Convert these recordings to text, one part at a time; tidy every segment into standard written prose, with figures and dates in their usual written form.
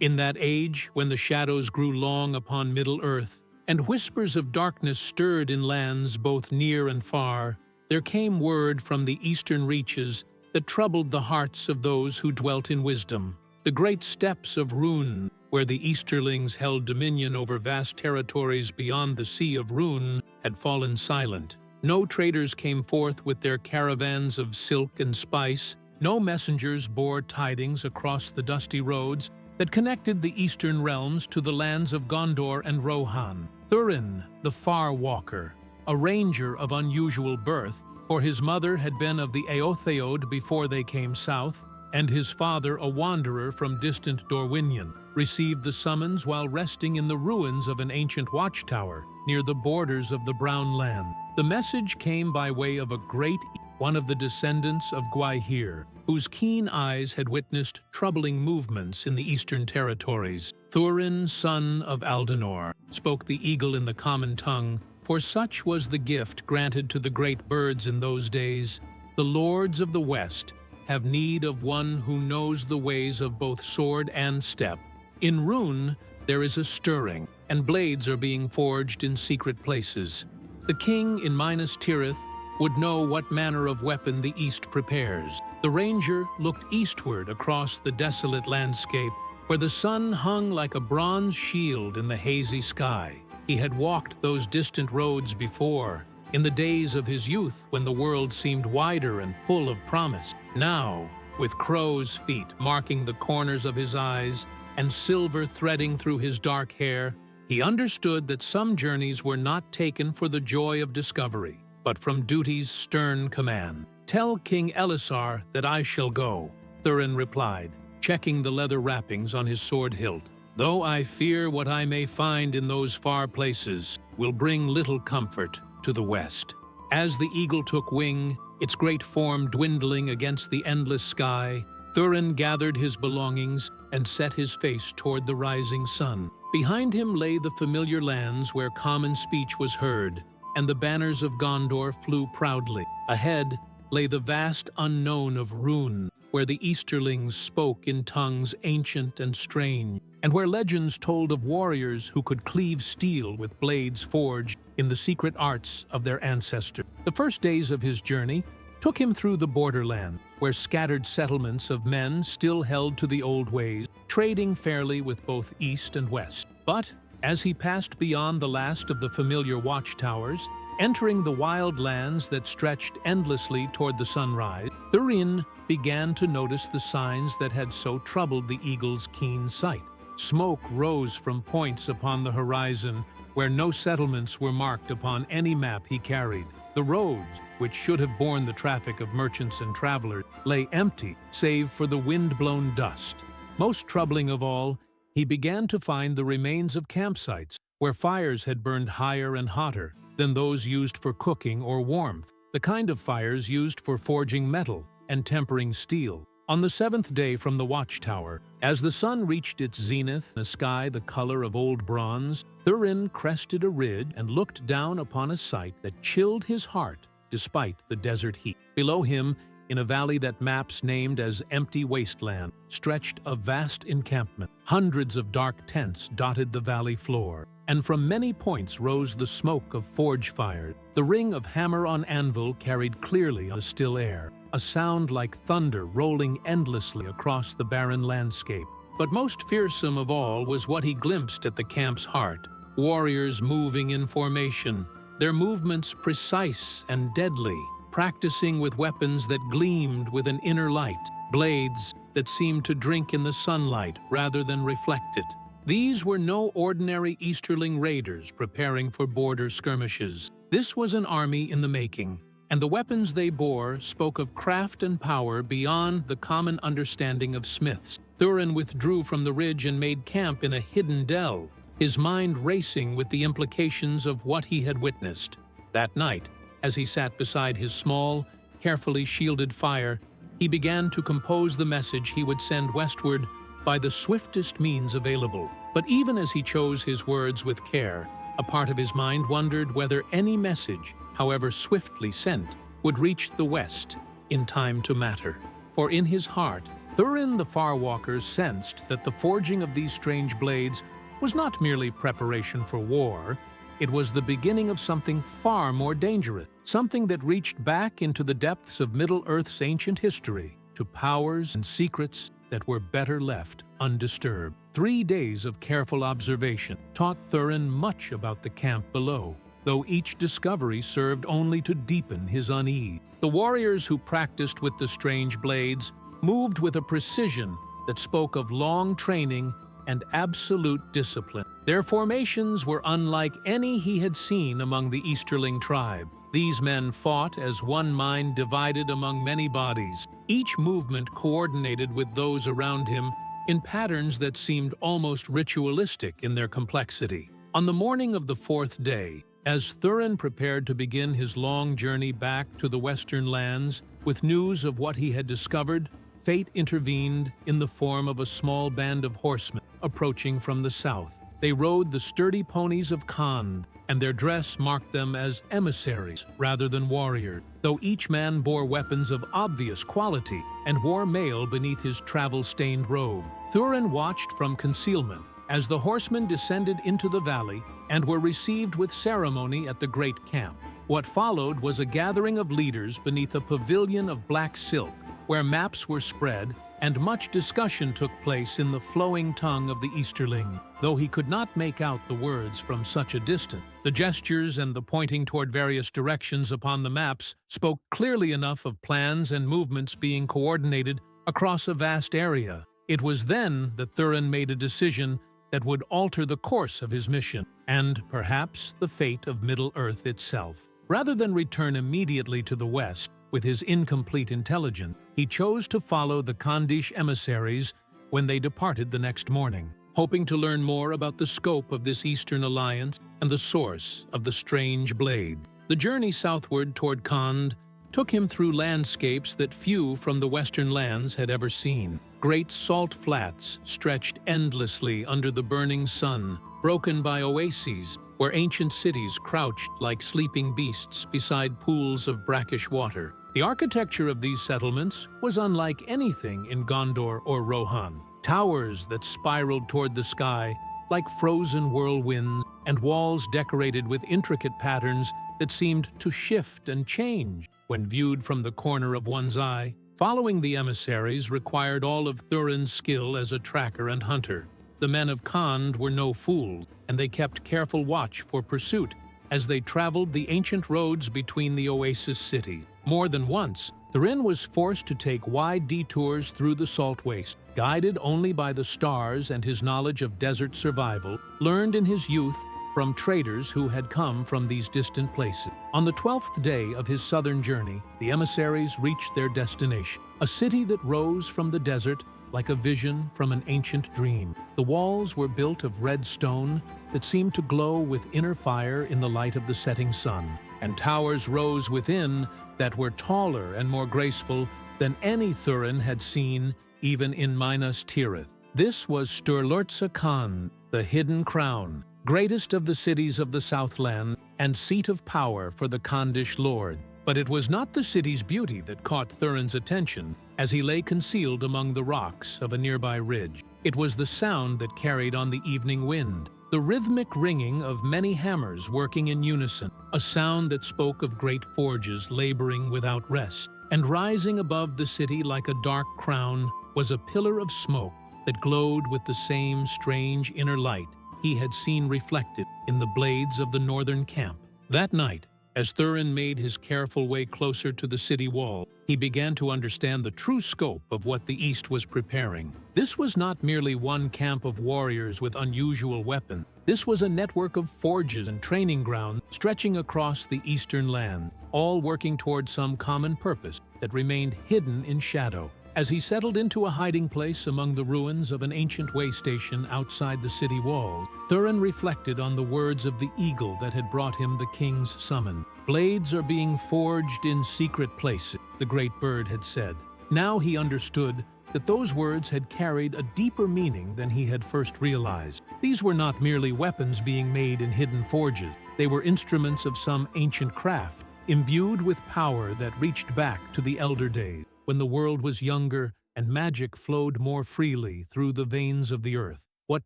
In that age, when the shadows grew long upon Middle-earth, and whispers of darkness stirred in lands both near and far, there came word from the eastern reaches that troubled the hearts of those who dwelt in wisdom. The great steppes of Rhûn, where the Easterlings held dominion over vast territories beyond the Sea of Rhûn, had fallen silent. No traders came forth with their caravans of silk and spice. No messengers bore tidings across the dusty roads that connected the eastern realms to the lands of Gondor and Rohan. Thurin, the Far Walker, a ranger of unusual birth, for his mother had been of the Eotheod before they came south, and his father a wanderer from distant Dorwinion, received the summons while resting in the ruins of an ancient watchtower near the borders of the Brown Land. The message came by way of a great one of the descendants of Gwaihir, whose keen eyes had witnessed troubling movements in the eastern territories. Thurin, son of Aldenor, spoke the eagle in the common tongue, for such was the gift granted to the great birds in those days. The lords of the West have need of one who knows the ways of both sword and steppe. In Rhûn there is a stirring, and blades are being forged in secret places. The king in Minas Tirith would know what manner of weapon the East prepares. The ranger looked eastward across the desolate landscape, where the sun hung like a bronze shield in the hazy sky. He had walked those distant roads before, in the days of his youth when the world seemed wider and full of promise. Now, with crow's feet marking the corners of his eyes and silver threading through his dark hair, he understood that some journeys were not taken for the joy of discovery, but from duty's stern command. "Tell King Elessar that I shall go," Thurin replied, checking the leather wrappings on his sword hilt. "Though I fear what I may find in those far places will bring little comfort to the West." As the eagle took wing, its great form dwindling against the endless sky, Thurin gathered his belongings and set his face toward the rising sun. Behind him lay the familiar lands where common speech was heard, and the banners of Gondor flew proudly. Ahead lay the vast unknown of Rhûn, where the Easterlings spoke in tongues ancient and strange, and where legends told of warriors who could cleave steel with blades forged in the secret arts of their ancestors. The first days of his journey took him through the borderland, where scattered settlements of men still held to the old ways, trading fairly with both East and West. But as he passed beyond the last of the familiar watchtowers, entering the wild lands that stretched endlessly toward the sunrise, Thurin began to notice the signs that had so troubled the eagle's keen sight. Smoke rose from points upon the horizon where no settlements were marked upon any map he carried. The roads, which should have borne the traffic of merchants and travelers, lay empty save for the wind-blown dust. Most troubling of all, he began to find the remains of campsites where fires had burned higher and hotter than those used for cooking or warmth, the kind of fires used for forging metal and tempering steel. On the seventh day from the watchtower, as the sun reached its zenith in a sky the color of old bronze, Thurin crested a ridge and looked down upon a sight that chilled his heart despite the desert heat. Below him, in a valley that maps named as Empty Wasteland, stretched a vast encampment. Hundreds of dark tents dotted the valley floor, and from many points rose the smoke of forge fires. The ring of hammer on anvil carried clearly on the still air, a sound like thunder rolling endlessly across the barren landscape. But most fearsome of all was what he glimpsed at the camp's heart. Warriors moving in formation, their movements precise and deadly, practicing with weapons that gleamed with an inner light, blades that seemed to drink in the sunlight rather than reflect it. These were no ordinary Easterling raiders preparing for border skirmishes. This was an army in the making, and the weapons they bore spoke of craft and power beyond the common understanding of smiths. Thurin withdrew from the ridge and made camp in a hidden dell, his mind racing with the implications of what he had witnessed. That night, as he sat beside his small, carefully shielded fire, he began to compose the message he would send westward by the swiftest means available. But even as he chose his words with care, a part of his mind wondered whether any message, however swiftly sent, would reach the West in time to matter. For in his heart, Thurin the Farwalker sensed that the forging of these strange blades was not merely preparation for war, it was the beginning of something far more dangerous, something that reached back into the depths of Middle-earth's ancient history, to powers and secrets that were better left undisturbed. 3 days of careful observation taught Thurin much about the camp below, though each discovery served only to deepen his unease. The warriors who practiced with the strange blades moved with a precision that spoke of long training and absolute discipline. Their formations were unlike any he had seen among the Easterling tribe. These men fought as one mind divided among many bodies, each movement coordinated with those around him in patterns that seemed almost ritualistic in their complexity. On the morning of the 4th day, as Thurin prepared to begin his long journey back to the Western lands with news of what he had discovered, fate intervened in the form of a small band of horsemen approaching from the south. They rode the sturdy ponies of Khand, and their dress marked them as emissaries rather than warriors, though each man bore weapons of obvious quality and wore mail beneath his travel-stained robe. Thurin watched from concealment as the horsemen descended into the valley and were received with ceremony at the great camp. What followed was a gathering of leaders beneath a pavilion of black silk, where maps were spread and much discussion took place in the flowing tongue of the Easterling. Though he could not make out the words from such a distance, the gestures and the pointing toward various directions upon the maps spoke clearly enough of plans and movements being coordinated across a vast area. It was then that Thurin made a decision that would alter the course of his mission, and perhaps the fate of Middle-earth itself. Rather than return immediately to the west with his incomplete intelligence, he chose to follow the Khandish emissaries when they departed the next morning, hoping to learn more about the scope of this Eastern alliance and the source of the strange blade. The journey southward toward Khand took him through landscapes that few from the Western lands had ever seen. Great salt flats stretched endlessly under the burning sun, broken by oases where ancient cities crouched like sleeping beasts beside pools of brackish water. The architecture of these settlements was unlike anything in Gondor or Rohan. Towers that spiraled toward the sky like frozen whirlwinds, and walls decorated with intricate patterns that seemed to shift and change when viewed from the corner of one's eye. Following the emissaries required all of Thurin's skill as a tracker and hunter. The men of Khand were no fools, and they kept careful watch for pursuit as they traveled the ancient roads between the oasis cities. More than once, Thurin was forced to take wide detours through the salt waste, guided only by the stars and his knowledge of desert survival, learned in his youth from traders who had come from these distant places. On the 12th day of his southern journey, the emissaries reached their destination, a city that rose from the desert like a vision from an ancient dream. The walls were built of red stone that seemed to glow with inner fire in the light of the setting sun, and towers rose within that were taller and more graceful than any Thurin had seen even in Minas Tirith. This was Sturlurza Khan, the Hidden Crown, greatest of the cities of the Southland and seat of power for the Khandish lord. But it was not the city's beauty that caught Thurin's attention as he lay concealed among the rocks of a nearby ridge. It was the sound that carried on the evening wind, the rhythmic ringing of many hammers working in unison, a sound that spoke of great forges laboring without rest. And rising above the city like a dark crown was a pillar of smoke that glowed with the same strange inner light he had seen reflected in the blades of the northern camp. That night, as Thurin made his careful way closer to the city wall, he began to understand the true scope of what the East was preparing. This was not merely one camp of warriors with unusual weapons. This was a network of forges and training grounds stretching across the eastern land, all working toward some common purpose that remained hidden in shadow. As he settled into a hiding place among the ruins of an ancient way station outside the city walls, Thurin reflected on the words of the eagle that had brought him the king's summons. "Blades are being forged in secret places," the great bird had said. Now he understood that those words had carried a deeper meaning than he had first realized. These were not merely weapons being made in hidden forges. They were instruments of some ancient craft, imbued with power that reached back to the elder days, when the world was younger and magic flowed more freely through the veins of the earth. What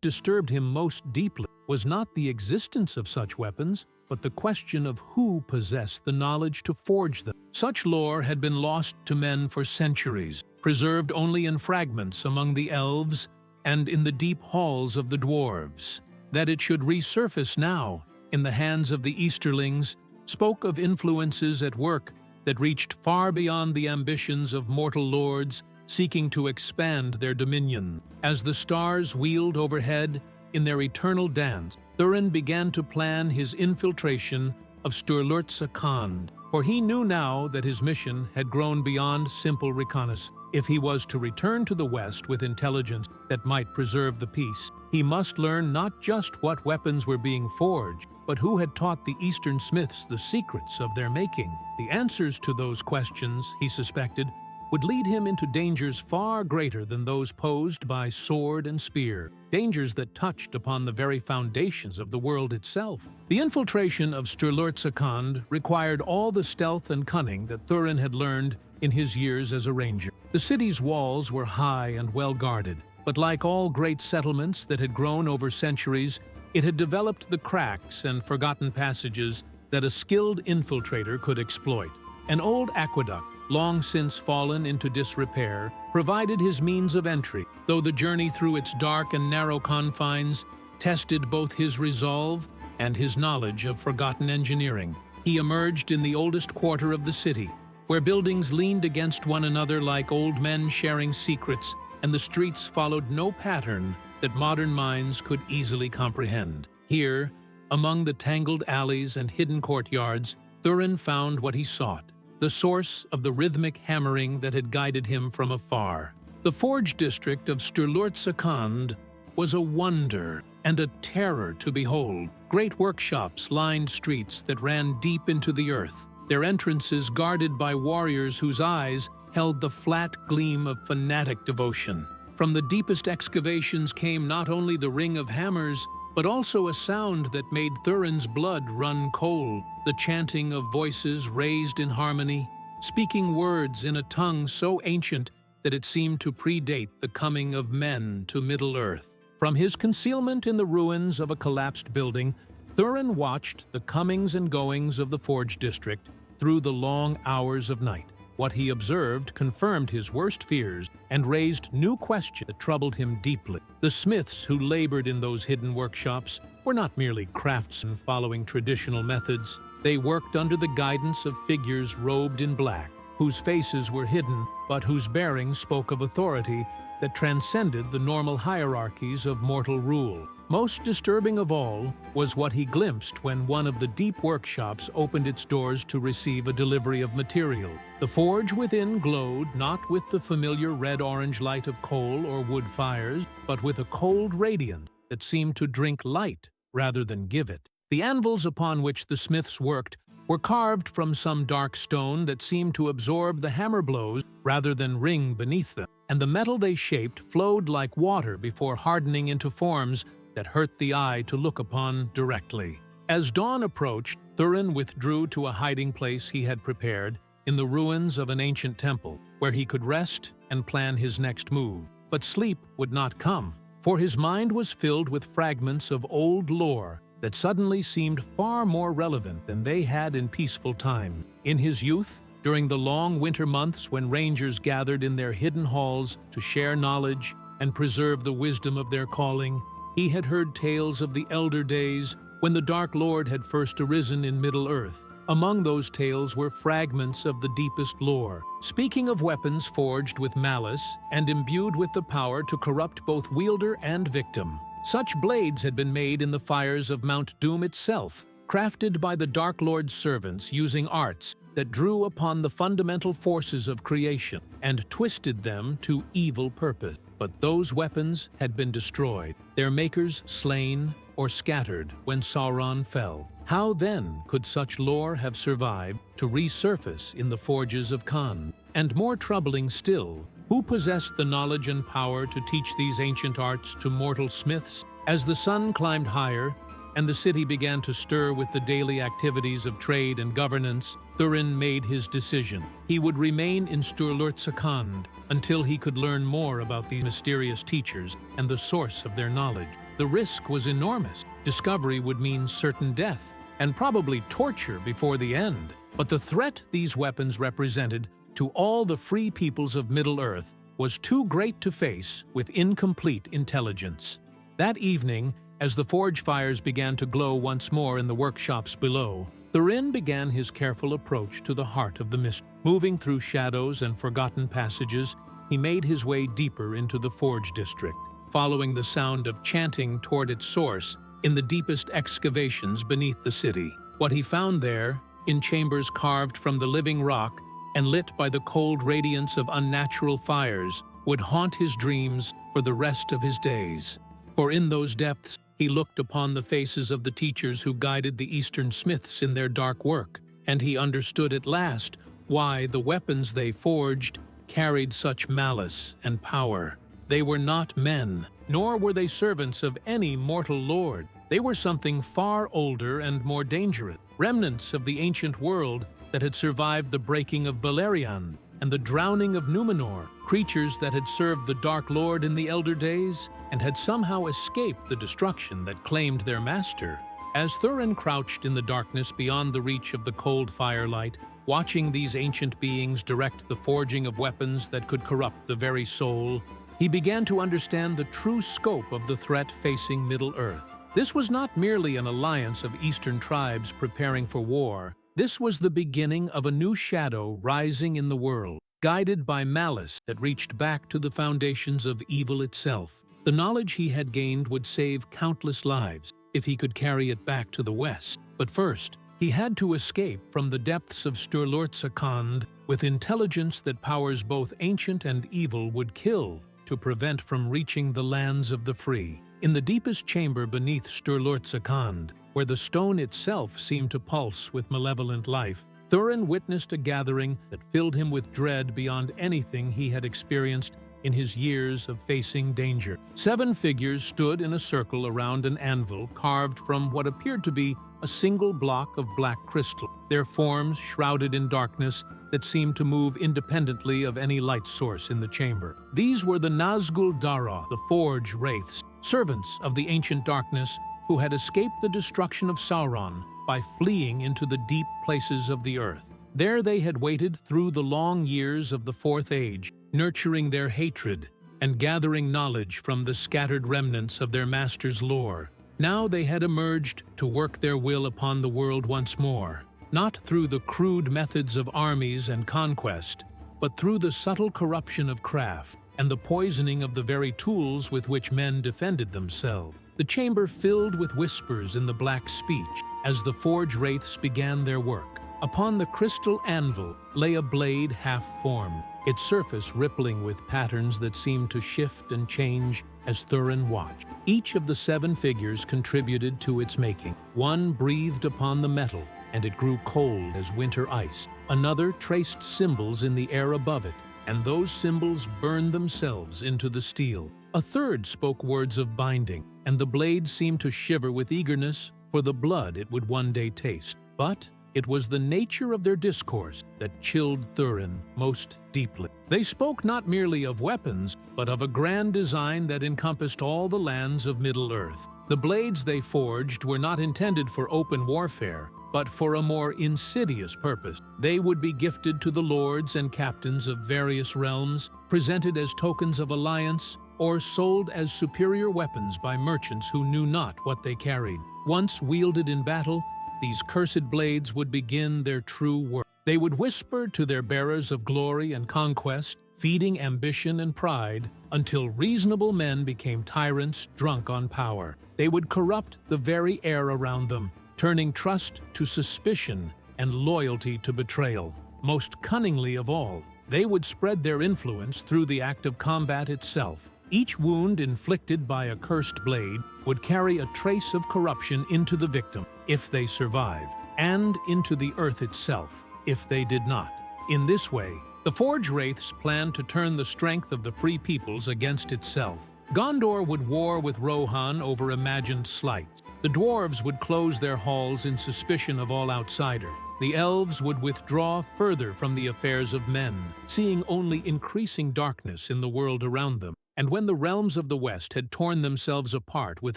disturbed him most deeply was not the existence of such weapons, but the question of who possessed the knowledge to forge them. Such lore had been lost to men for centuries, preserved only in fragments among the elves and in the deep halls of the dwarves. That it should resurface now, in the hands of the Easterlings, spoke of influences at work that reached far beyond the ambitions of mortal lords seeking to expand their dominion. As the stars wheeled overhead in their eternal dance, Thurin began to plan his infiltration of Sturlurza Khand, for he knew now that his mission had grown beyond simple reconnaissance. If he was to return to the West with intelligence that might preserve the peace, he must learn not just what weapons were being forged, but who had taught the Eastern smiths the secrets of their making. The answers to those questions, he suspected, would lead him into dangers far greater than those posed by sword and spear, dangers that touched upon the very foundations of the world itself. The infiltration of Sturlurza Khand required all the stealth and cunning that Thurin had learned in his years as a ranger. The city's walls were high and well guarded, but like all great settlements that had grown over centuries, it had developed the cracks and forgotten passages that a skilled infiltrator could exploit. An old aqueduct, long since fallen into disrepair, provided his means of entry, though the journey through its dark and narrow confines tested both his resolve and his knowledge of forgotten engineering. He emerged in the oldest quarter of the city, where buildings leaned against one another like old men sharing secrets, and the streets followed no pattern that modern minds could easily comprehend. Here, among the tangled alleys and hidden courtyards, Thurin found what he sought, the source of the rhythmic hammering that had guided him from afar. The forge district of Sturlurza Khand was a wonder and a terror to behold. Great workshops lined streets that ran deep into the earth, their entrances guarded by warriors whose eyes held the flat gleam of fanatic devotion. From the deepest excavations came not only the ring of hammers, but also a sound that made Thurin's blood run cold, the chanting of voices raised in harmony, speaking words in a tongue so ancient that it seemed to predate the coming of men to Middle-earth. From his concealment in the ruins of a collapsed building, Thurin watched the comings and goings of the Forge District through the long hours of night. What he observed confirmed his worst fears and raised new questions that troubled him deeply. The smiths who labored in those hidden workshops were not merely craftsmen following traditional methods. They worked under the guidance of figures robed in black, whose faces were hidden but whose bearing spoke of authority that transcended the normal hierarchies of mortal rule. Most disturbing of all was what he glimpsed when one of the deep workshops opened its doors to receive a delivery of material. The forge within glowed not with the familiar red-orange light of coal or wood fires, but with a cold radiance that seemed to drink light rather than give it. The anvils upon which the smiths worked were carved from some dark stone that seemed to absorb the hammer blows rather than ring beneath them, and the metal they shaped flowed like water before hardening into forms that hurt the eye to look upon directly. As dawn approached, Thurin withdrew to a hiding place he had prepared in the ruins of an ancient temple, where he could rest and plan his next move. But sleep would not come, for his mind was filled with fragments of old lore that suddenly seemed far more relevant than they had in peaceful time. In his youth, during the long winter months when rangers gathered in their hidden halls to share knowledge and preserve the wisdom of their calling, he had heard tales of the elder days when the Dark Lord had first arisen in Middle-earth. Among those tales were fragments of the deepest lore, speaking of weapons forged with malice and imbued with the power to corrupt both wielder and victim. Such blades had been made in the fires of Mount Doom itself, crafted by the Dark Lord's servants using arts that drew upon the fundamental forces of creation and twisted them to evil purpose. But those weapons had been destroyed, their makers slain or scattered when Sauron fell. How then could such lore have survived to resurface in the forges of Khand? And more troubling still, who possessed the knowledge and power to teach these ancient arts to mortal smiths? As the sun climbed higher and the city began to stir with the daily activities of trade and governance, Thurin made his decision. He would remain in Sturlurza Khand, until he could learn more about these mysterious teachers and the source of their knowledge. The risk was enormous. Discovery would mean certain death, and probably torture before the end. But the threat these weapons represented to all the free peoples of Middle-earth was too great to face with incomplete intelligence. That evening, as the forge fires began to glow once more in the workshops below, Thurin began his careful approach to the heart of the mystery. Moving through shadows and forgotten passages, he made his way deeper into the forge district, following the sound of chanting toward its source in the deepest excavations beneath the city. What he found there, in chambers carved from the living rock and lit by the cold radiance of unnatural fires, would haunt his dreams for the rest of his days. For in those depths, he looked upon the faces of the teachers who guided the Eastern smiths in their dark work, and he understood at last why the weapons they forged carried such malice and power. They were not men, nor were they servants of any mortal lord. They were something far older and more dangerous, remnants of the ancient world that had survived the breaking of Beleriand and the drowning of Numenor, creatures that had served the Dark Lord in the Elder Days and had somehow escaped the destruction that claimed their master. As Thurin crouched in the darkness beyond the reach of the cold firelight, watching these ancient beings direct the forging of weapons that could corrupt the very soul, he began to understand the true scope of the threat facing Middle-earth. This was not merely an alliance of Eastern tribes preparing for war. This was the beginning of a new shadow rising in the world, guided by malice that reached back to the foundations of evil itself. The knowledge he had gained would save countless lives if he could carry it back to the west. But first, he had to escape from the depths of Sturlurza with intelligence that powers both ancient and evil would kill to prevent from reaching the lands of the free. In the deepest chamber beneath Sturlurza, where the stone itself seemed to pulse with malevolent life, Thurin witnessed a gathering that filled him with dread beyond anything he had experienced in his years of facing danger. 7 figures stood in a circle around an anvil carved from what appeared to be a single block of black crystal, their forms shrouded in darkness that seemed to move independently of any light source in the chamber. These were the Nazgul Dara, the Forge Wraiths, servants of the ancient darkness who had escaped the destruction of Sauron by fleeing into the deep places of the earth. There they had waited through the long years of the Fourth Age, nurturing their hatred and gathering knowledge from the scattered remnants of their master's lore. Now they had emerged to work their will upon the world once more, not through the crude methods of armies and conquest, but through the subtle corruption of craft and the poisoning of the very tools with which men defended themselves. The chamber filled with whispers in the black speech as the Forge Wraiths began their work. Upon the crystal anvil lay a blade half-formed, its surface rippling with patterns that seemed to shift and change as Thurin watched. Each of the 7 figures contributed to its making. One breathed upon the metal, and it grew cold as winter ice. Another traced symbols in the air above it, and those symbols burned themselves into the steel. A third spoke words of binding, and the blade seemed to shiver with eagerness for the blood it would one day taste. But it was the nature of their discourse that chilled Thurin most deeply. They spoke not merely of weapons, but of a grand design that encompassed all the lands of Middle-earth. The blades they forged were not intended for open warfare, but for a more insidious purpose. They would be gifted to the lords and captains of various realms, presented as tokens of alliance, or sold as superior weapons by merchants who knew not what they carried. Once wielded in battle, these cursed blades would begin their true work. They would whisper to their bearers of glory and conquest, feeding ambition and pride, until reasonable men became tyrants drunk on power. They would corrupt the very air around them, turning trust to suspicion and loyalty to betrayal. Most cunningly of all, they would spread their influence through the act of combat itself. Each wound inflicted by a cursed blade would carry a trace of corruption into the victim, if they survived, and into the earth itself, if they did not. In this way, the Forge Wraiths planned to turn the strength of the free peoples against itself. Gondor would war with Rohan over imagined slights. The dwarves would close their halls in suspicion of all outsider, the elves would withdraw further from the affairs of men, seeing only increasing darkness in the world around them. And when the realms of the West had torn themselves apart with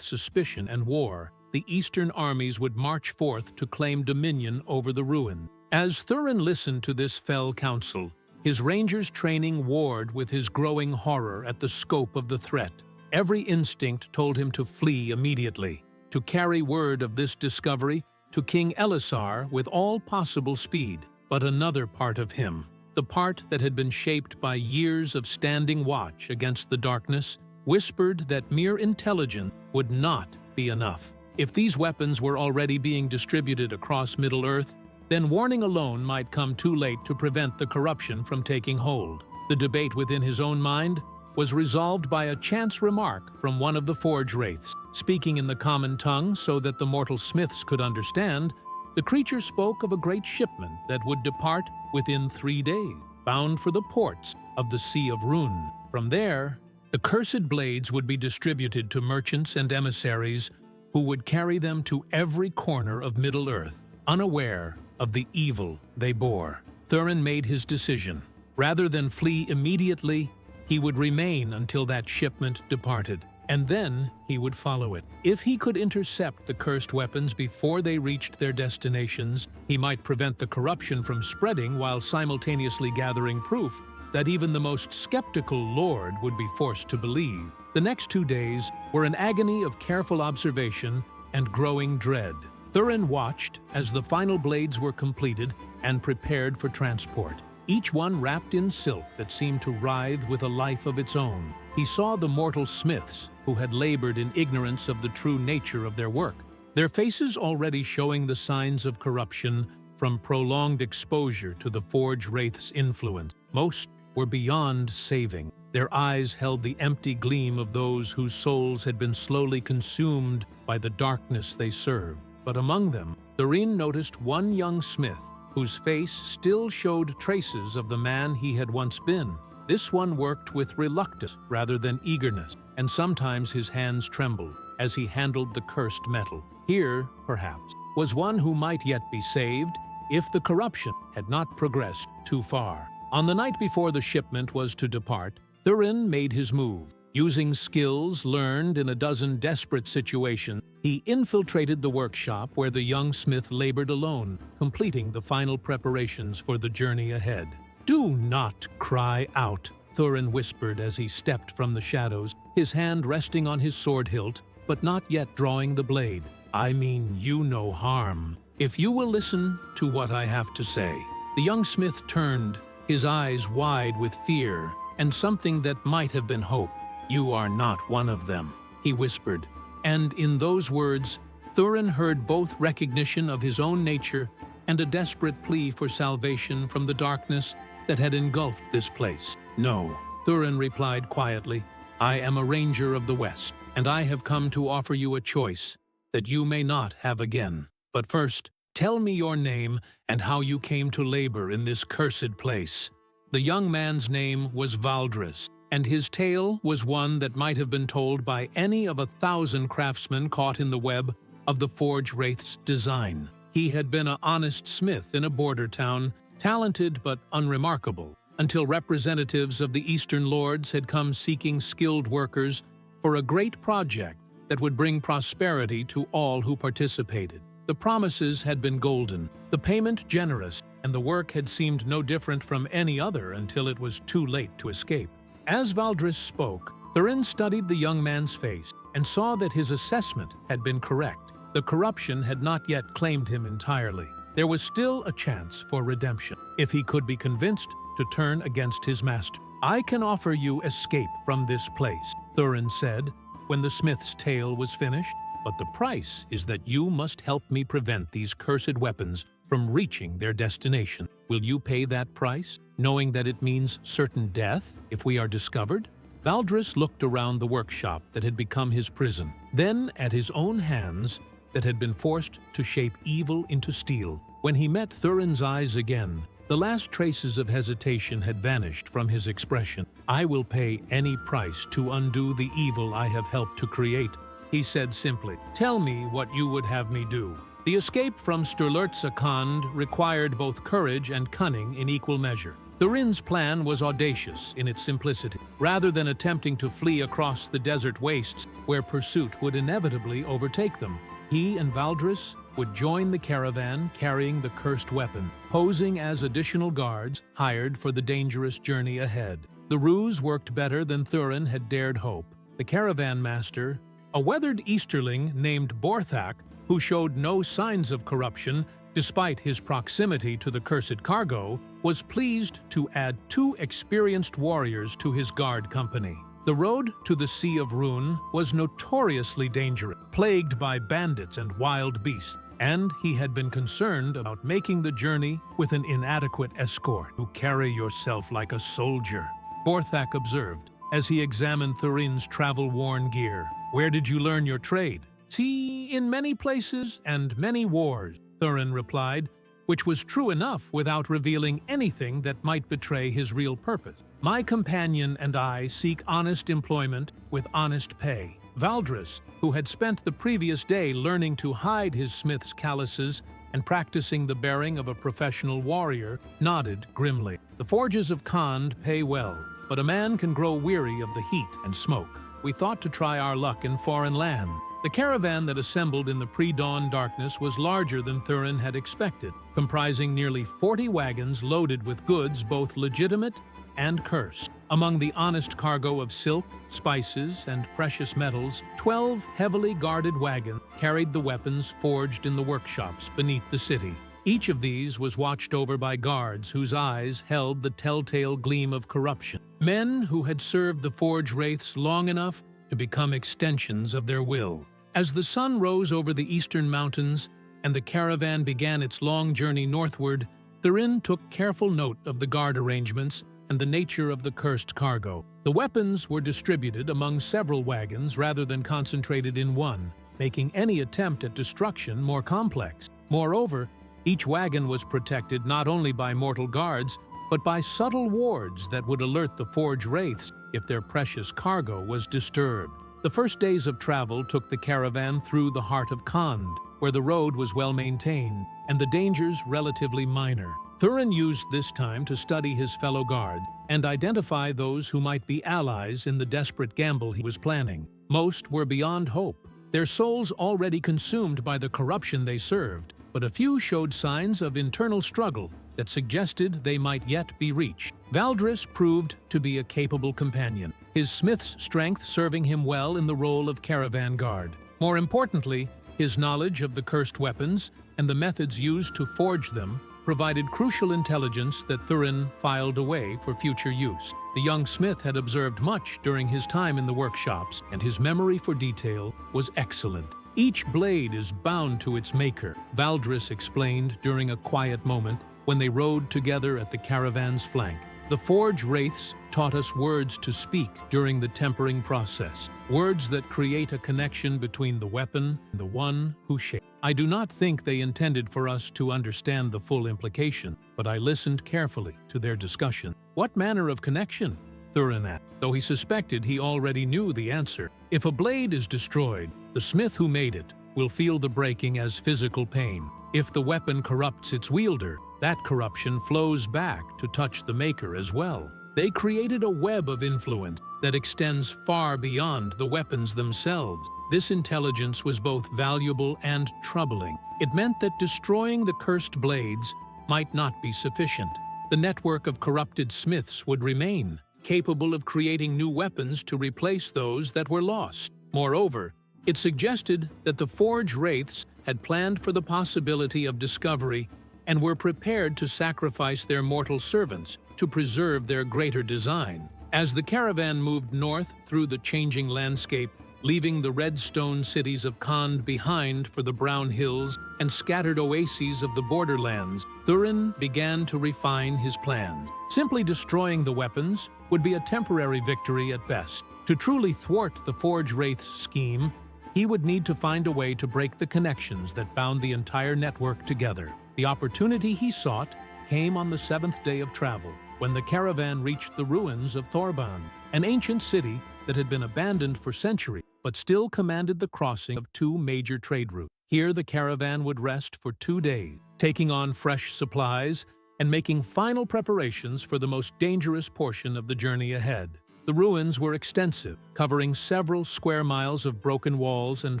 suspicion and war, the eastern armies would march forth to claim dominion over the ruin. As Thurin listened to this fell counsel, his ranger's training warred with his growing horror at the scope of the threat. Every instinct told him to flee immediately, to carry word of this discovery to King Elessar with all possible speed. But another part of him, the part that had been shaped by years of standing watch against the darkness, whispered that mere intelligence would not be enough. If these weapons were already being distributed across Middle-earth, then warning alone might come too late to prevent the corruption from taking hold. The debate within his own mind was resolved by a chance remark from one of the Forge Wraiths. Speaking in the common tongue so that the mortal smiths could understand, the creature spoke of a great shipment that would depart within 3 days, bound for the ports of the Sea of Rune. From there, the cursed blades would be distributed to merchants and emissaries who would carry them to every corner of Middle-earth, unaware of the evil they bore. Thurin made his decision. Rather than flee immediately, he would remain until that shipment departed, and then he would follow it. If he could intercept the cursed weapons before they reached their destinations, he might prevent the corruption from spreading while simultaneously gathering proof that even the most skeptical lord would be forced to believe. The next 2 days were an agony of careful observation and growing dread. Thurin watched as the final blades were completed and prepared for transport, each one wrapped in silk that seemed to writhe with a life of its own. He saw the mortal smiths who had labored in ignorance of the true nature of their work, their faces already showing the signs of corruption from prolonged exposure to the Forge Wraith's influence. Most were beyond saving. Their eyes held the empty gleam of those whose souls had been slowly consumed by the darkness they served. But among them, Thurin noticed one young smith whose face still showed traces of the man he had once been. This one worked with reluctance rather than eagerness, and sometimes his hands trembled as he handled the cursed metal. Here, perhaps, was one who might yet be saved if the corruption had not progressed too far. On the night before the shipment was to depart, Thurin made his move. Using skills learned in a dozen desperate situations, he infiltrated the workshop where the young smith labored alone, completing the final preparations for the journey ahead. "Do not cry out," Thurin whispered as he stepped from the shadows, his hand resting on his sword hilt, but not yet drawing the blade. "I mean you no harm, if you will listen to what I have to say." The young smith turned, his eyes wide with fear and something that might have been hope. "You are not one of them," he whispered, and in those words, Thurin heard both recognition of his own nature and a desperate plea for salvation from the darkness that had engulfed this place. "No," Thurin replied quietly, "I am a ranger of the West, and I have come to offer you a choice that you may not have again. But first, tell me your name and how you came to labor in this cursed place." The young man's name was Valdris, and his tale was one that might have been told by any of 1,000 craftsmen caught in the web of the Forge Wraith's design. He had been an honest smith in a border town, talented but unremarkable, until representatives of the Eastern Lords had come seeking skilled workers for a great project that would bring prosperity to all who participated. The promises had been golden, the payment generous, and the work had seemed no different from any other until it was too late to escape. As Valdris spoke, Thurin studied the young man's face and saw that his assessment had been correct. The corruption had not yet claimed him entirely. There was still a chance for redemption, if he could be convinced to turn against his master. "I can offer you escape from this place," Thurin said when the smith's tale was finished, "but the price is that you must help me prevent these cursed weapons from reaching their destination. Will you pay that price, knowing that it means certain death if we are discovered?" Valdris looked around the workshop that had become his prison, then at his own hands that had been forced to shape evil into steel. When he met Thurin's eyes again, the last traces of hesitation had vanished from his expression. "I will pay any price to undo the evil I have helped to create," he said simply. "Tell me what you would have me do." The escape from Sturlurza Khand required both courage and cunning in equal measure. Thurin's plan was audacious in its simplicity. Rather than attempting to flee across the desert wastes where pursuit would inevitably overtake them, he and Valdris would join the caravan carrying the cursed weapon, posing as additional guards hired for the dangerous journey ahead. The ruse worked better than Thurin had dared hope. The caravan master, a weathered Easterling named Borthak, who showed no signs of corruption despite his proximity to the cursed cargo, was pleased to add 2 experienced warriors to his guard company. The road to the Sea of Rune was notoriously dangerous, plagued by bandits and wild beasts, and he had been concerned about making the journey with an inadequate escort. "You carry yourself like a soldier," Borthak observed, as he examined Thurin's travel-worn gear. "Where did you learn your trade?" "See, in many places and many wars," Thurin replied, which was true enough without revealing anything that might betray his real purpose. "My companion and I seek honest employment with honest pay." Valdris, who had spent the previous day learning to hide his smith's calluses and practicing the bearing of a professional warrior, nodded grimly. "The forges of Khand pay well, but a man can grow weary of the heat and smoke. We thought to try our luck in foreign land." The caravan that assembled in the pre-dawn darkness was larger than Thurin had expected, comprising nearly 40 wagons loaded with goods both legitimate and cursed. Among the honest cargo of silk, spices, and precious metals, 12 heavily guarded wagons carried the weapons forged in the workshops beneath the city. Each of these was watched over by guards whose eyes held the telltale gleam of corruption. Men who had served the Forge Wraiths long enough to become extensions of their will. As the sun rose over the eastern mountains and the caravan began its long journey northward, Thurin took careful note of the guard arrangements and the nature of the cursed cargo. The weapons were distributed among several wagons rather than concentrated in one, making any attempt at destruction more complex. Moreover, each wagon was protected not only by mortal guards, but by subtle wards that would alert the Forge Wraiths if their precious cargo was disturbed. The first days of travel took the caravan through the heart of Khand, where the road was well maintained and the dangers relatively minor. Thurin used this time to study his fellow guard and identify those who might be allies in the desperate gamble he was planning. Most were beyond hope, their souls already consumed by the corruption they served, but a few showed signs of internal struggle that suggested they might yet be reached. Valdris proved to be a capable companion, his smith's strength serving him well in the role of caravan guard. More importantly, his knowledge of the cursed weapons and the methods used to forge them provided crucial intelligence that Thurin filed away for future use. The young smith had observed much during his time in the workshops, and his memory for detail was excellent. "Each blade is bound to its maker," Valdris explained during a quiet moment when they rode together at the caravan's flank. "The Forge Wraiths taught us words to speak during the tempering process, words that create a connection between the weapon and the one who shaped. I do not think they intended for us to understand the full implication, but I listened carefully to their discussion." "What manner of connection?" Thurin asked, though he suspected he already knew the answer. "If a blade is destroyed, the smith who made it will feel the breaking as physical pain. If the weapon corrupts its wielder, that corruption flows back to touch the maker as well. They created a web of influence that extends far beyond the weapons themselves. This intelligence was both valuable and troubling. It meant that destroying the cursed blades might not be sufficient. The network of corrupted smiths would remain, capable of creating new weapons to replace those that were lost. Moreover, it suggested that the Forge Wraiths had planned for the possibility of discovery and were prepared to sacrifice their mortal servants to preserve their greater design. As the caravan moved north through the changing landscape, leaving the red stone cities of Khand behind for the brown hills and scattered oases of the borderlands, Thurin began to refine his plans. Simply destroying the weapons would be a temporary victory at best. To truly thwart the Forge Wraith's scheme, he would need to find a way to break the connections that bound the entire network together. The opportunity he sought came on the 7th day of travel, when the caravan reached the ruins of Thorban, an ancient city that had been abandoned for centuries, but still commanded the crossing of two major trade routes. Here the caravan would rest for 2 days, taking on fresh supplies and making final preparations for the most dangerous portion of the journey ahead. The ruins were extensive, covering several square miles of broken walls and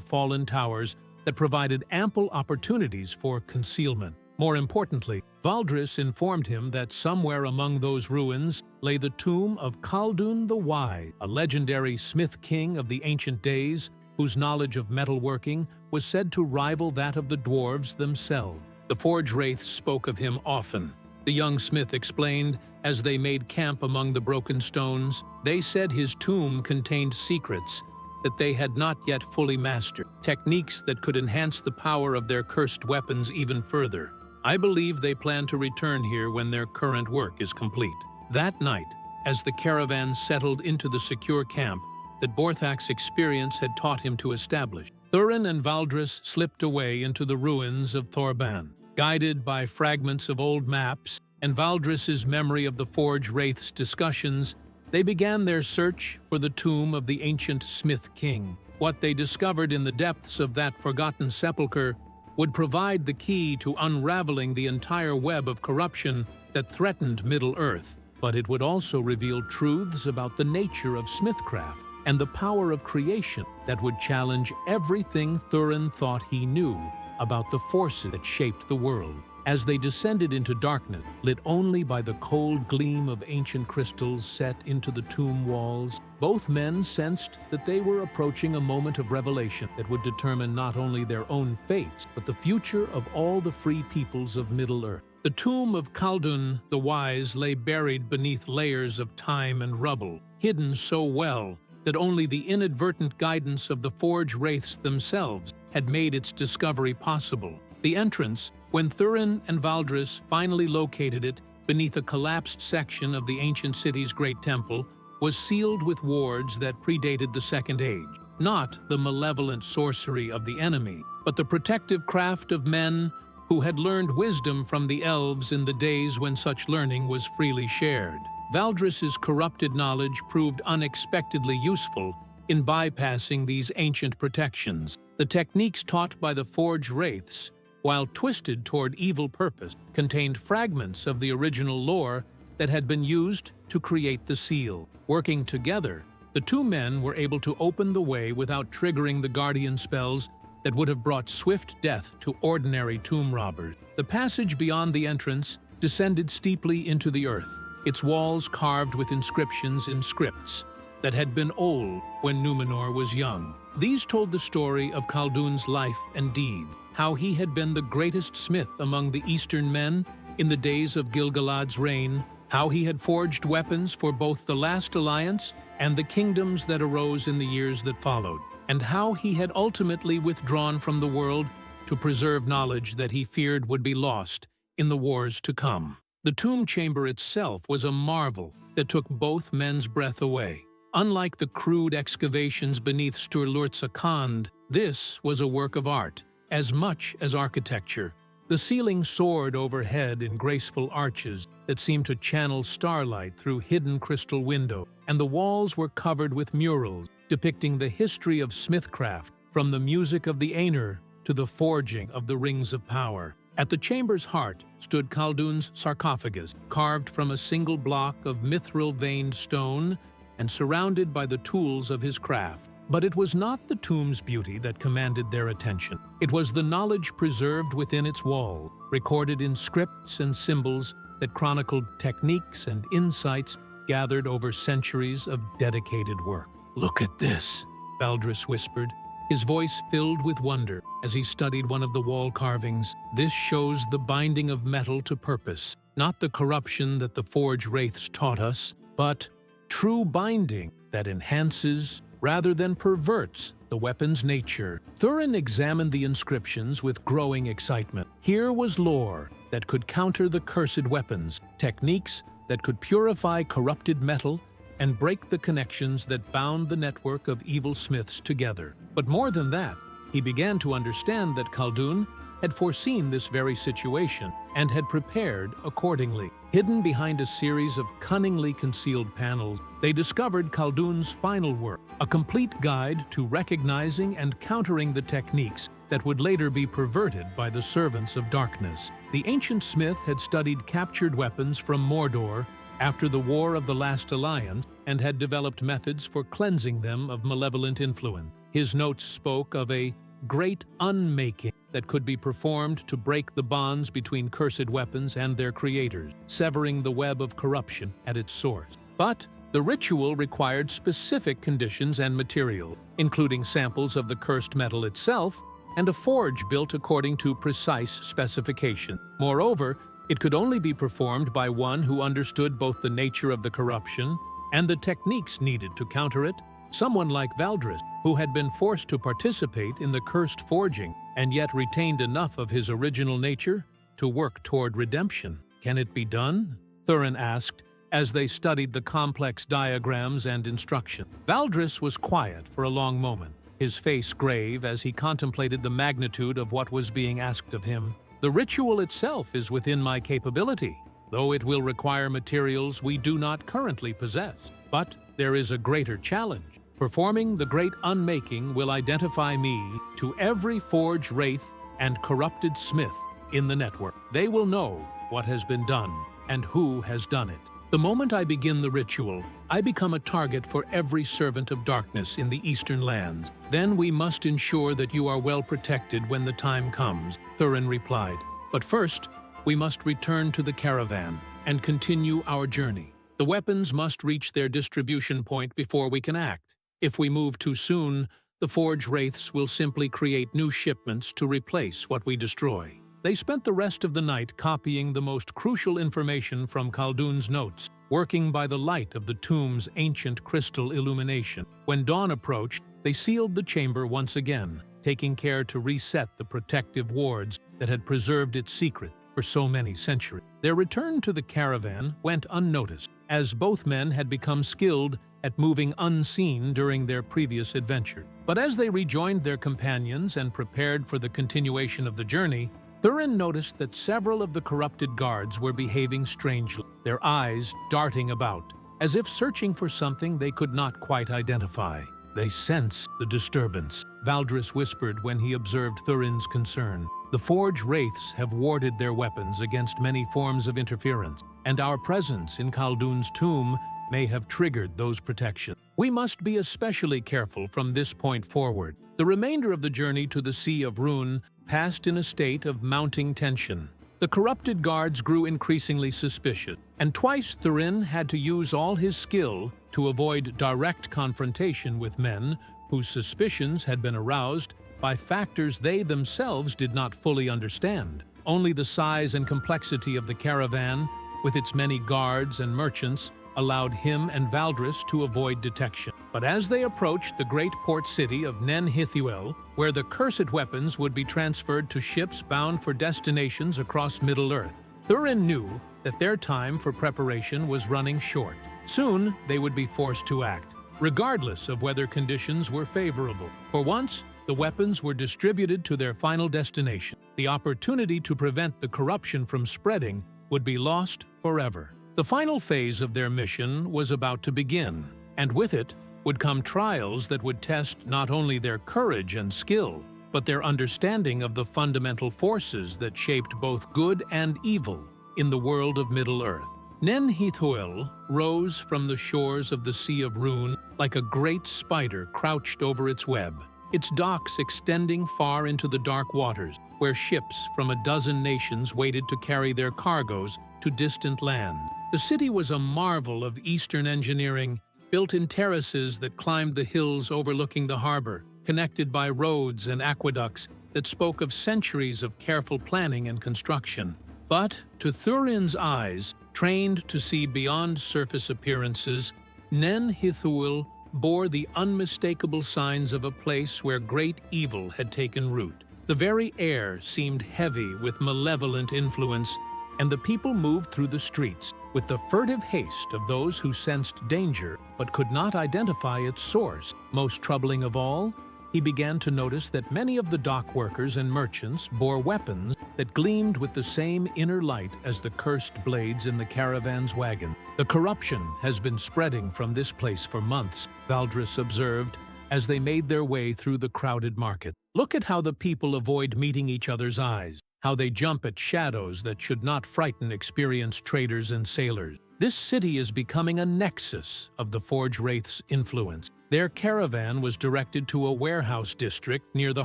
fallen towers that provided ample opportunities for concealment. More importantly, Valdris informed him that somewhere among those ruins lay the tomb of Khaldun the Wise, a legendary smith king of the ancient days whose knowledge of metalworking was said to rival that of the dwarves themselves. The Forge Wraiths spoke of him often. The young smith explained as they made camp among the broken stones. They said his tomb contained secrets that they had not yet fully mastered, techniques that could enhance the power of their cursed weapons even further. I believe they plan to return here when their current work is complete. That night, as the caravan settled into the secure camp that Borthak's experience had taught him to establish, Thurin and Valdris slipped away into the ruins of Thorban. Guided by fragments of old maps and Valdris's memory of the Forge Wraith's discussions, they began their search for the tomb of the ancient Smith King. What they discovered in the depths of that forgotten sepulchre would provide the key to unraveling the entire web of corruption that threatened Middle-earth. But it would also reveal truths about the nature of smithcraft and the power of creation that would challenge everything Thurin thought he knew about the forces that shaped the world. As they descended into darkness, lit only by the cold gleam of ancient crystals set into the tomb walls, both men sensed that they were approaching a moment of revelation that would determine not only their own fates, but the future of all the free peoples of Middle-earth. The tomb of Khaldun the Wise lay buried beneath layers of time and rubble, hidden so well that only the inadvertent guidance of the Forge Wraiths themselves had made its discovery possible. The entrance, when Thurin and Valdris finally located it beneath a collapsed section of the ancient city's great temple, was sealed with wards that predated the Second Age. Not the malevolent sorcery of the enemy, but the protective craft of men who had learned wisdom from the elves in the days when such learning was freely shared. Valdris's corrupted knowledge proved unexpectedly useful in bypassing these ancient protections. The techniques taught by the Forge Wraiths, while twisted toward evil purpose, contained fragments of the original lore that had been used to create the seal. Working together, the two men were able to open the way without triggering the guardian spells that would have brought swift death to ordinary tomb robbers. The passage beyond the entrance descended steeply into the earth, its walls carved with inscriptions in scripts that had been old when Numenor was young. These told the story of Khaldun's life and deeds, how he had been the greatest smith among the Eastern men in the days of Gil-galad's reign, how he had forged weapons for both the Last Alliance and the kingdoms that arose in the years that followed, and how he had ultimately withdrawn from the world to preserve knowledge that he feared would be lost in the wars to come. The tomb chamber itself was a marvel that took both men's breath away. Unlike the crude excavations beneath Sturlurza Khand, this was a work of art, as much as architecture. The ceiling soared overhead in graceful arches that seemed to channel starlight through hidden crystal windows, and the walls were covered with murals depicting the history of smithcraft, from the music of the Aenir to the forging of the Rings of Power. At the chamber's heart stood Khaldun's sarcophagus, carved from a single block of mithril-veined stone and surrounded by the tools of his craft. But it was not the tomb's beauty that commanded their attention. It was the knowledge preserved within its walls, recorded in scripts and symbols that chronicled techniques and insights gathered over centuries of dedicated work. "Look at this," Valdris whispered, his voice filled with wonder as he studied one of the wall carvings. "This shows the binding of metal to purpose, not the corruption that the Forge Wraiths taught us, but true binding that enhances rather than perverts the weapon's nature." Thurin examined the inscriptions with growing excitement. Here was lore that could counter the cursed weapons, techniques that could purify corrupted metal and break the connections that bound the network of evil smiths together. But more than that, He began to understand that Khaldun had foreseen this very situation and had prepared accordingly. Hidden behind a series of cunningly concealed panels, they discovered Khaldun's final work, a complete guide to recognizing and countering the techniques that would later be perverted by the servants of darkness. The ancient smith had studied captured weapons from Mordor after the War of the Last Alliance and had developed methods for cleansing them of malevolent influence. His notes spoke of a great unmaking that could be performed to break the bonds between cursed weapons and their creators, severing the web of corruption at its source. But the ritual required specific conditions and material, including samples of the cursed metal itself and a forge built according to precise specifications. Moreover, it could only be performed by one who understood both the nature of the corruption and the techniques needed to counter it. Someone like Valdris, who had been forced to participate in the cursed forging and yet retained enough of his original nature to work toward redemption. Can it be done? Thurin asked as they studied the complex diagrams and instructions. Valdris was quiet for a long moment, his face grave as he contemplated the magnitude of what was being asked of him. The ritual itself is within my capability, though it will require materials we do not currently possess. But there is a greater challenge. Performing the Great Unmaking will identify me to every forge wraith and corrupted smith in the network. They will know what has been done and who has done it. The moment I begin the ritual, I become a target for every servant of darkness in the Eastern lands. Then we must ensure that you are well protected when the time comes, Thurin replied. But first, we must return to the caravan and continue our journey. The weapons must reach their distribution point before we can act. If we move too soon, the Forge Wraiths will simply create new shipments to replace what we destroy. They spent the rest of the night copying the most crucial information from Khaldun's notes, working by the light of the tomb's ancient crystal illumination. When dawn approached, they sealed the chamber once again, taking care to reset the protective wards that had preserved its secret for so many centuries. Their return to the caravan went unnoticed, as both men had become skilled at moving unseen during their previous adventure. But as they rejoined their companions and prepared for the continuation of the journey, Thurin noticed that several of the corrupted guards were behaving strangely, their eyes darting about, as if searching for something they could not quite identify. They sensed the disturbance, Valdris whispered when he observed Thurin's concern. The Forge Wraiths have warded their weapons against many forms of interference, and our presence in Khaldun's tomb may have triggered those protections. We must be especially careful from this point forward. The remainder of the journey to the Sea of Rune passed in a state of mounting tension. The corrupted guards grew increasingly suspicious, and twice Thurin had to use all his skill to avoid direct confrontation with men whose suspicions had been aroused by factors they themselves did not fully understand. Only the size and complexity of the caravan, with its many guards and merchants, allowed him and Valdris to avoid detection. But as they approached the great port city of Nen Hithuel, where the cursed weapons would be transferred to ships bound for destinations across Middle-earth, Thurin knew that their time for preparation was running short. Soon, they would be forced to act, regardless of whether conditions were favorable. For once, the weapons were distributed to their final destination. The opportunity to prevent the corruption from spreading would be lost forever. The final phase of their mission was about to begin, and with it would come trials that would test not only their courage and skill, but their understanding of the fundamental forces that shaped both good and evil in the world of Middle-earth. Nen Hithuel rose from the shores of the Sea of Rune like a great spider crouched over its web, its docks extending far into the dark waters, where ships from a dozen nations waited to carry their cargoes to distant lands. The city was a marvel of Eastern engineering, built in terraces that climbed the hills overlooking the harbor, connected by roads and aqueducts that spoke of centuries of careful planning and construction. But to Thurin's eyes, trained to see beyond surface appearances, Nen Hithuel bore the unmistakable signs of a place where great evil had taken root. The very air seemed heavy with malevolent influence, and the people moved through the streets with the furtive haste of those who sensed danger but could not identify its source. Most troubling of all, he began to notice that many of the dock workers and merchants bore weapons that gleamed with the same inner light as the cursed blades in the caravan's wagon. "The corruption has been spreading from this place for months," Valdris observed as they made their way through the crowded market. "Look at how the people avoid meeting each other's eyes, how they jump at shadows that should not frighten experienced traders and sailors. This city is becoming a nexus of the Forge Wraith's influence." Their caravan was directed to a warehouse district near the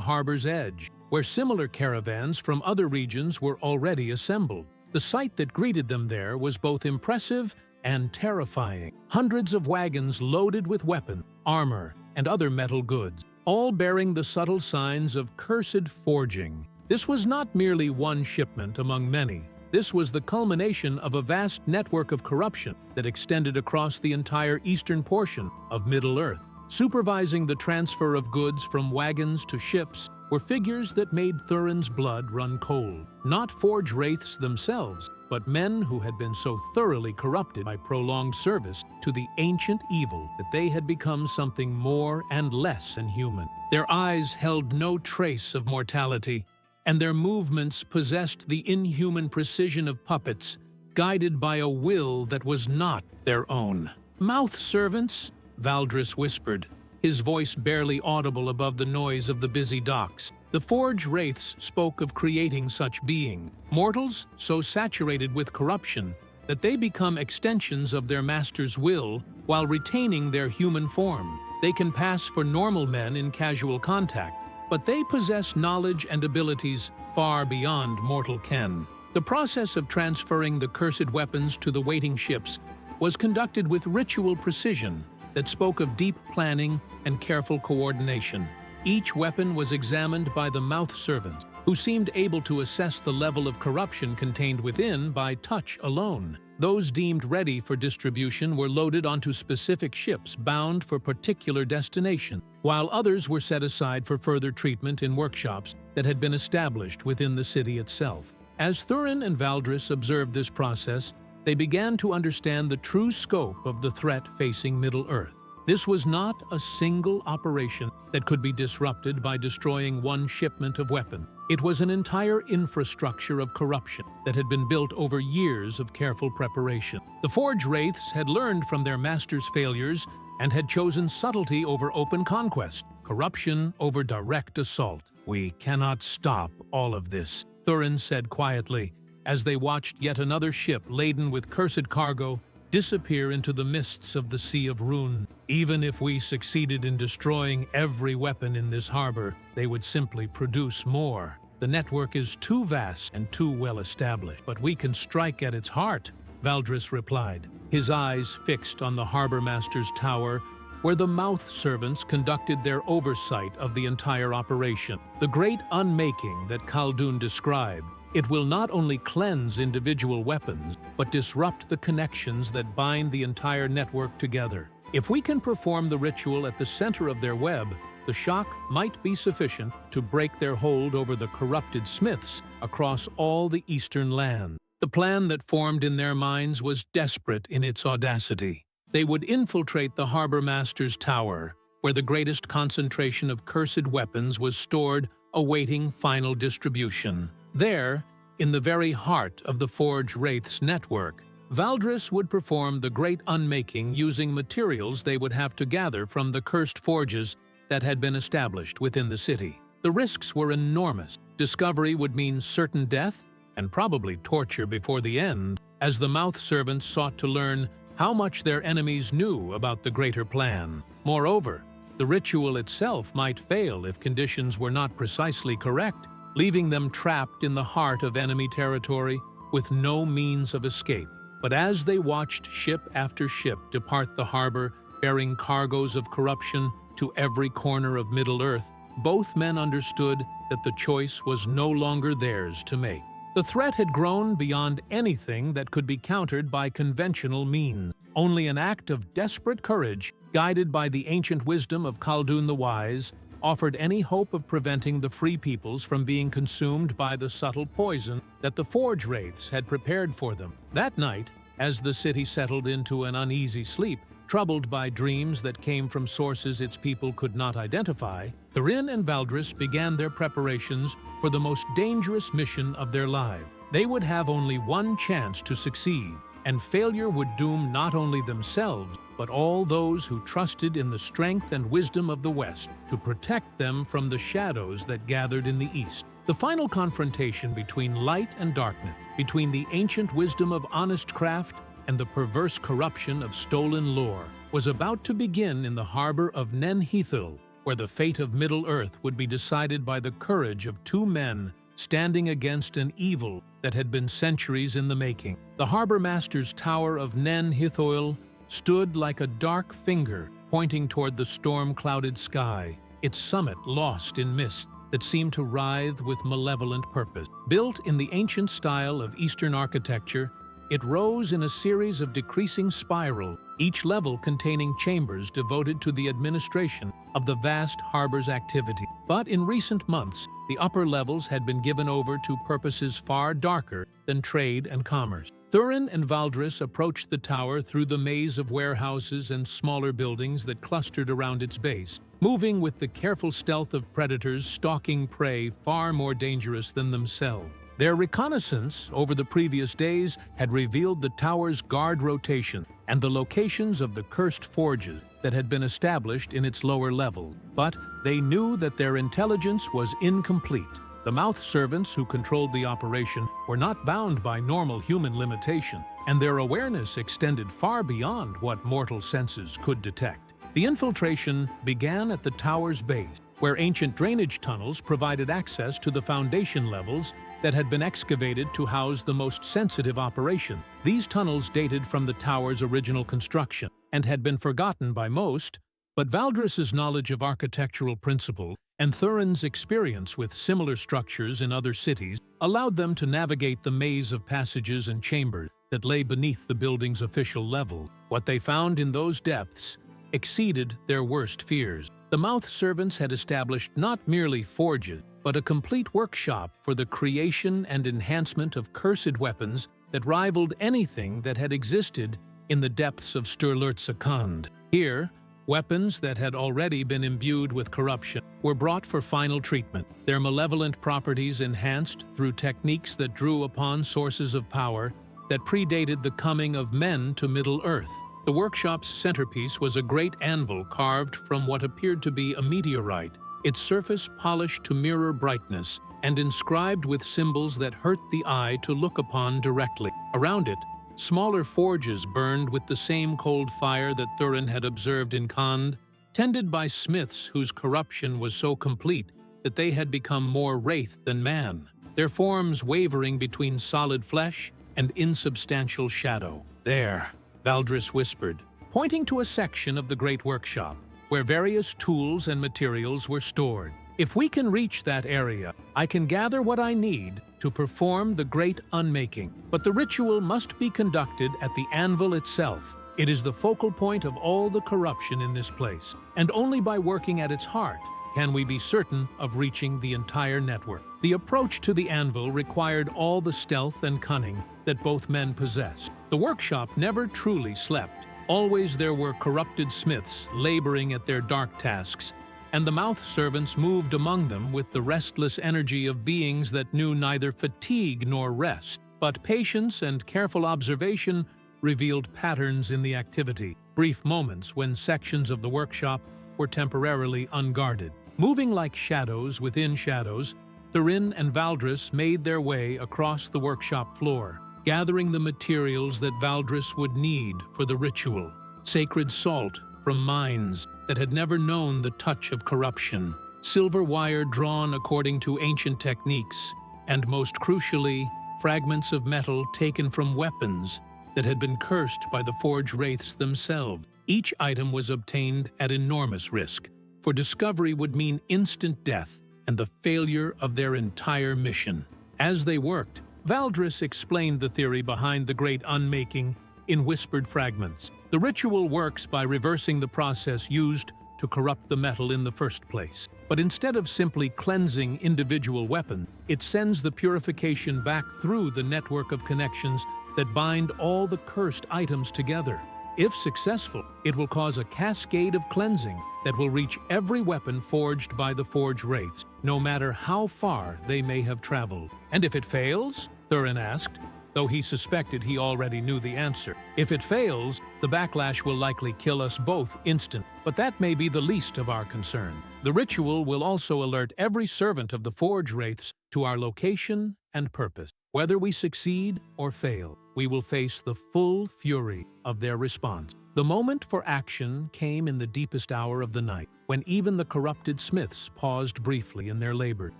harbor's edge, where similar caravans from other regions were already assembled. The sight that greeted them there was both impressive and terrifying. Hundreds of wagons loaded with weapons, armor, and other metal goods, all bearing the subtle signs of cursed forging. This was not merely one shipment among many. This was the culmination of a vast network of corruption that extended across the entire eastern portion of Middle-earth. Supervising the transfer of goods from wagons to ships were figures that made Thurin's blood run cold. Not Forge Wraiths themselves, but men who had been so thoroughly corrupted by prolonged service to the ancient evil that they had become something more and less than human. Their eyes held no trace of mortality, and their movements possessed the inhuman precision of puppets, guided by a will that was not their own. "Mouth servants," Valdris whispered, his voice barely audible above the noise of the busy docks. The Forge Wraiths spoke of creating such beings, mortals so saturated with corruption that they become extensions of their master's will while retaining their human form. They can pass for normal men in casual contact, but they possess knowledge and abilities far beyond mortal ken. The process of transferring the cursed weapons to the waiting ships was conducted with ritual precision that spoke of deep planning and careful coordination. Each weapon was examined by the mouth servants, who seemed able to assess the level of corruption contained within by touch alone. Those deemed ready for distribution were loaded onto specific ships bound for particular destinations, while others were set aside for further treatment in workshops that had been established within the city itself. As Thurin and Valdris observed this process, they began to understand the true scope of the threat facing Middle-earth. This was not a single operation that could be disrupted by destroying one shipment of weapons. It was an entire infrastructure of corruption that had been built over years of careful preparation. The Forge Wraiths had learned from their master's failures and had chosen subtlety over open conquest, corruption over direct assault. "We cannot stop all of this," Thurin said quietly, as they watched yet another ship laden with cursed cargo disappear into the mists of the Sea of Ruin. "Even if we succeeded in destroying every weapon in this harbor, they would simply produce more. The network is too vast and too well established, but we can strike at its heart," Valdris replied, his eyes fixed on the harbor master's tower, where the mouth servants conducted their oversight of the entire operation. "The great unmaking that Khaldun described, it will not only cleanse individual weapons, but disrupt the connections that bind the entire network together. If we can perform the ritual at the center of their web, the shock might be sufficient to break their hold over the corrupted smiths across all the eastern land." The plan that formed in their minds was desperate in its audacity. They would infiltrate the harbor master's tower, where the greatest concentration of cursed weapons was stored, awaiting final distribution. There, in the very heart of the Forge Wraith's network, Valdris would perform the great unmaking using materials they would have to gather from the cursed forges that had been established within the city. The risks were enormous. Discovery would mean certain death and probably torture before the end, as the mouth servants sought to learn how much their enemies knew about the greater plan. Moreover, the ritual itself might fail if conditions were not precisely correct, leaving them trapped in the heart of enemy territory with no means of escape. But as they watched ship after ship depart the harbor, bearing cargoes of corruption to every corner of Middle-earth, both men understood that the choice was no longer theirs to make. The threat had grown beyond anything that could be countered by conventional means. Only an act of desperate courage, guided by the ancient wisdom of Khaldun the Wise, offered any hope of preventing the free peoples from being consumed by the subtle poison that the Forge Wraiths had prepared for them. That night, as the city settled into an uneasy sleep, troubled by dreams that came from sources its people could not identify, Thurin and Valdris began their preparations for the most dangerous mission of their lives. They would have only one chance to succeed, and failure would doom not only themselves, but all those who trusted in the strength and wisdom of the West to protect them from the shadows that gathered in the East. The final confrontation between light and darkness, between the ancient wisdom of honest craft and the perverse corruption of stolen lore, was about to begin in the harbor of Nen Hithil, where the fate of Middle-earth would be decided by the courage of two men standing against an evil that had been centuries in the making. The harbor master's tower of Nen Hithil stood like a dark finger pointing toward the storm-clouded sky, its summit lost in mist that seemed to writhe with malevolent purpose. Built in the ancient style of Eastern architecture, it rose in a series of decreasing spirals, each level containing chambers devoted to the administration of the vast harbor's activity. But in recent months, the upper levels had been given over to purposes far darker than trade and commerce. Thurin and Valdris approached the tower through the maze of warehouses and smaller buildings that clustered around its base, moving with the careful stealth of predators stalking prey far more dangerous than themselves. Their reconnaissance over the previous days had revealed the tower's guard rotation and the locations of the cursed forges that had been established in its lower level. But they knew that their intelligence was incomplete. The mouth servants who controlled the operation were not bound by normal human limitation, and their awareness extended far beyond what mortal senses could detect. The infiltration began at the tower's base, where ancient drainage tunnels provided access to the foundation levels that had been excavated to house the most sensitive operation. These tunnels dated from the tower's original construction and had been forgotten by most, but Valdris's knowledge of architectural principle and Thurin's experience with similar structures in other cities allowed them to navigate the maze of passages and chambers that lay beneath the building's official level. What they found in those depths exceeded their worst fears. The mouth servants had established not merely forges, but a complete workshop for the creation and enhancement of cursed weapons that rivaled anything that had existed in the depths of Sturlurtsa-Khand. Here, weapons that had already been imbued with corruption were brought for final treatment, their malevolent properties enhanced through techniques that drew upon sources of power that predated the coming of men to Middle-earth. The workshop's centerpiece was a great anvil carved from what appeared to be a meteorite, its surface polished to mirror brightness and inscribed with symbols that hurt the eye to look upon directly. Around it, smaller forges burned with the same cold fire that Thurin had observed in Khand, tended by smiths whose corruption was so complete that they had become more wraith than man, their forms wavering between solid flesh and insubstantial shadow. "There," Valdris whispered, pointing to a section of the great workshop, where various tools and materials were stored. "If we can reach that area, I can gather what I need to perform the great unmaking. But the ritual must be conducted at the anvil itself. It is the focal point of all the corruption in this place, and only by working at its heart can we be certain of reaching the entire network." The approach to the anvil required all the stealth and cunning that both men possessed. The workshop never truly slept. Always there were corrupted smiths laboring at their dark tasks, and the mouth servants moved among them with the restless energy of beings that knew neither fatigue nor rest. But patience and careful observation revealed patterns in the activity, brief moments when sections of the workshop were temporarily unguarded. Moving like shadows within shadows, Thurin and Valdris made their way across the workshop floor, gathering the materials that Valdris would need for the ritual. Sacred salt from mines that had never known the touch of corruption, silver wire drawn according to ancient techniques, and most crucially, fragments of metal taken from weapons that had been cursed by the Forge Wraiths themselves. Each item was obtained at enormous risk, for discovery would mean instant death and the failure of their entire mission. As they worked, Valdris explained the theory behind the Great Unmaking in whispered fragments. The ritual works by reversing the process used to corrupt the metal in the first place. But instead of simply cleansing individual weapons, it sends the purification back through the network of connections that bind all the cursed items together. If successful, it will cause a cascade of cleansing that will reach every weapon forged by the Forge Wraiths, no matter how far they may have traveled. And if it fails? Thurin asked, though he suspected he already knew the answer. If it fails, the backlash will likely kill us both instant, but that may be the least of our concern. The ritual will also alert every servant of the Forge Wraiths to our location and purpose. Whether we succeed or fail, we will face the full fury of their response. The moment for action came in the deepest hour of the night, when even the corrupted smiths paused briefly in their labor.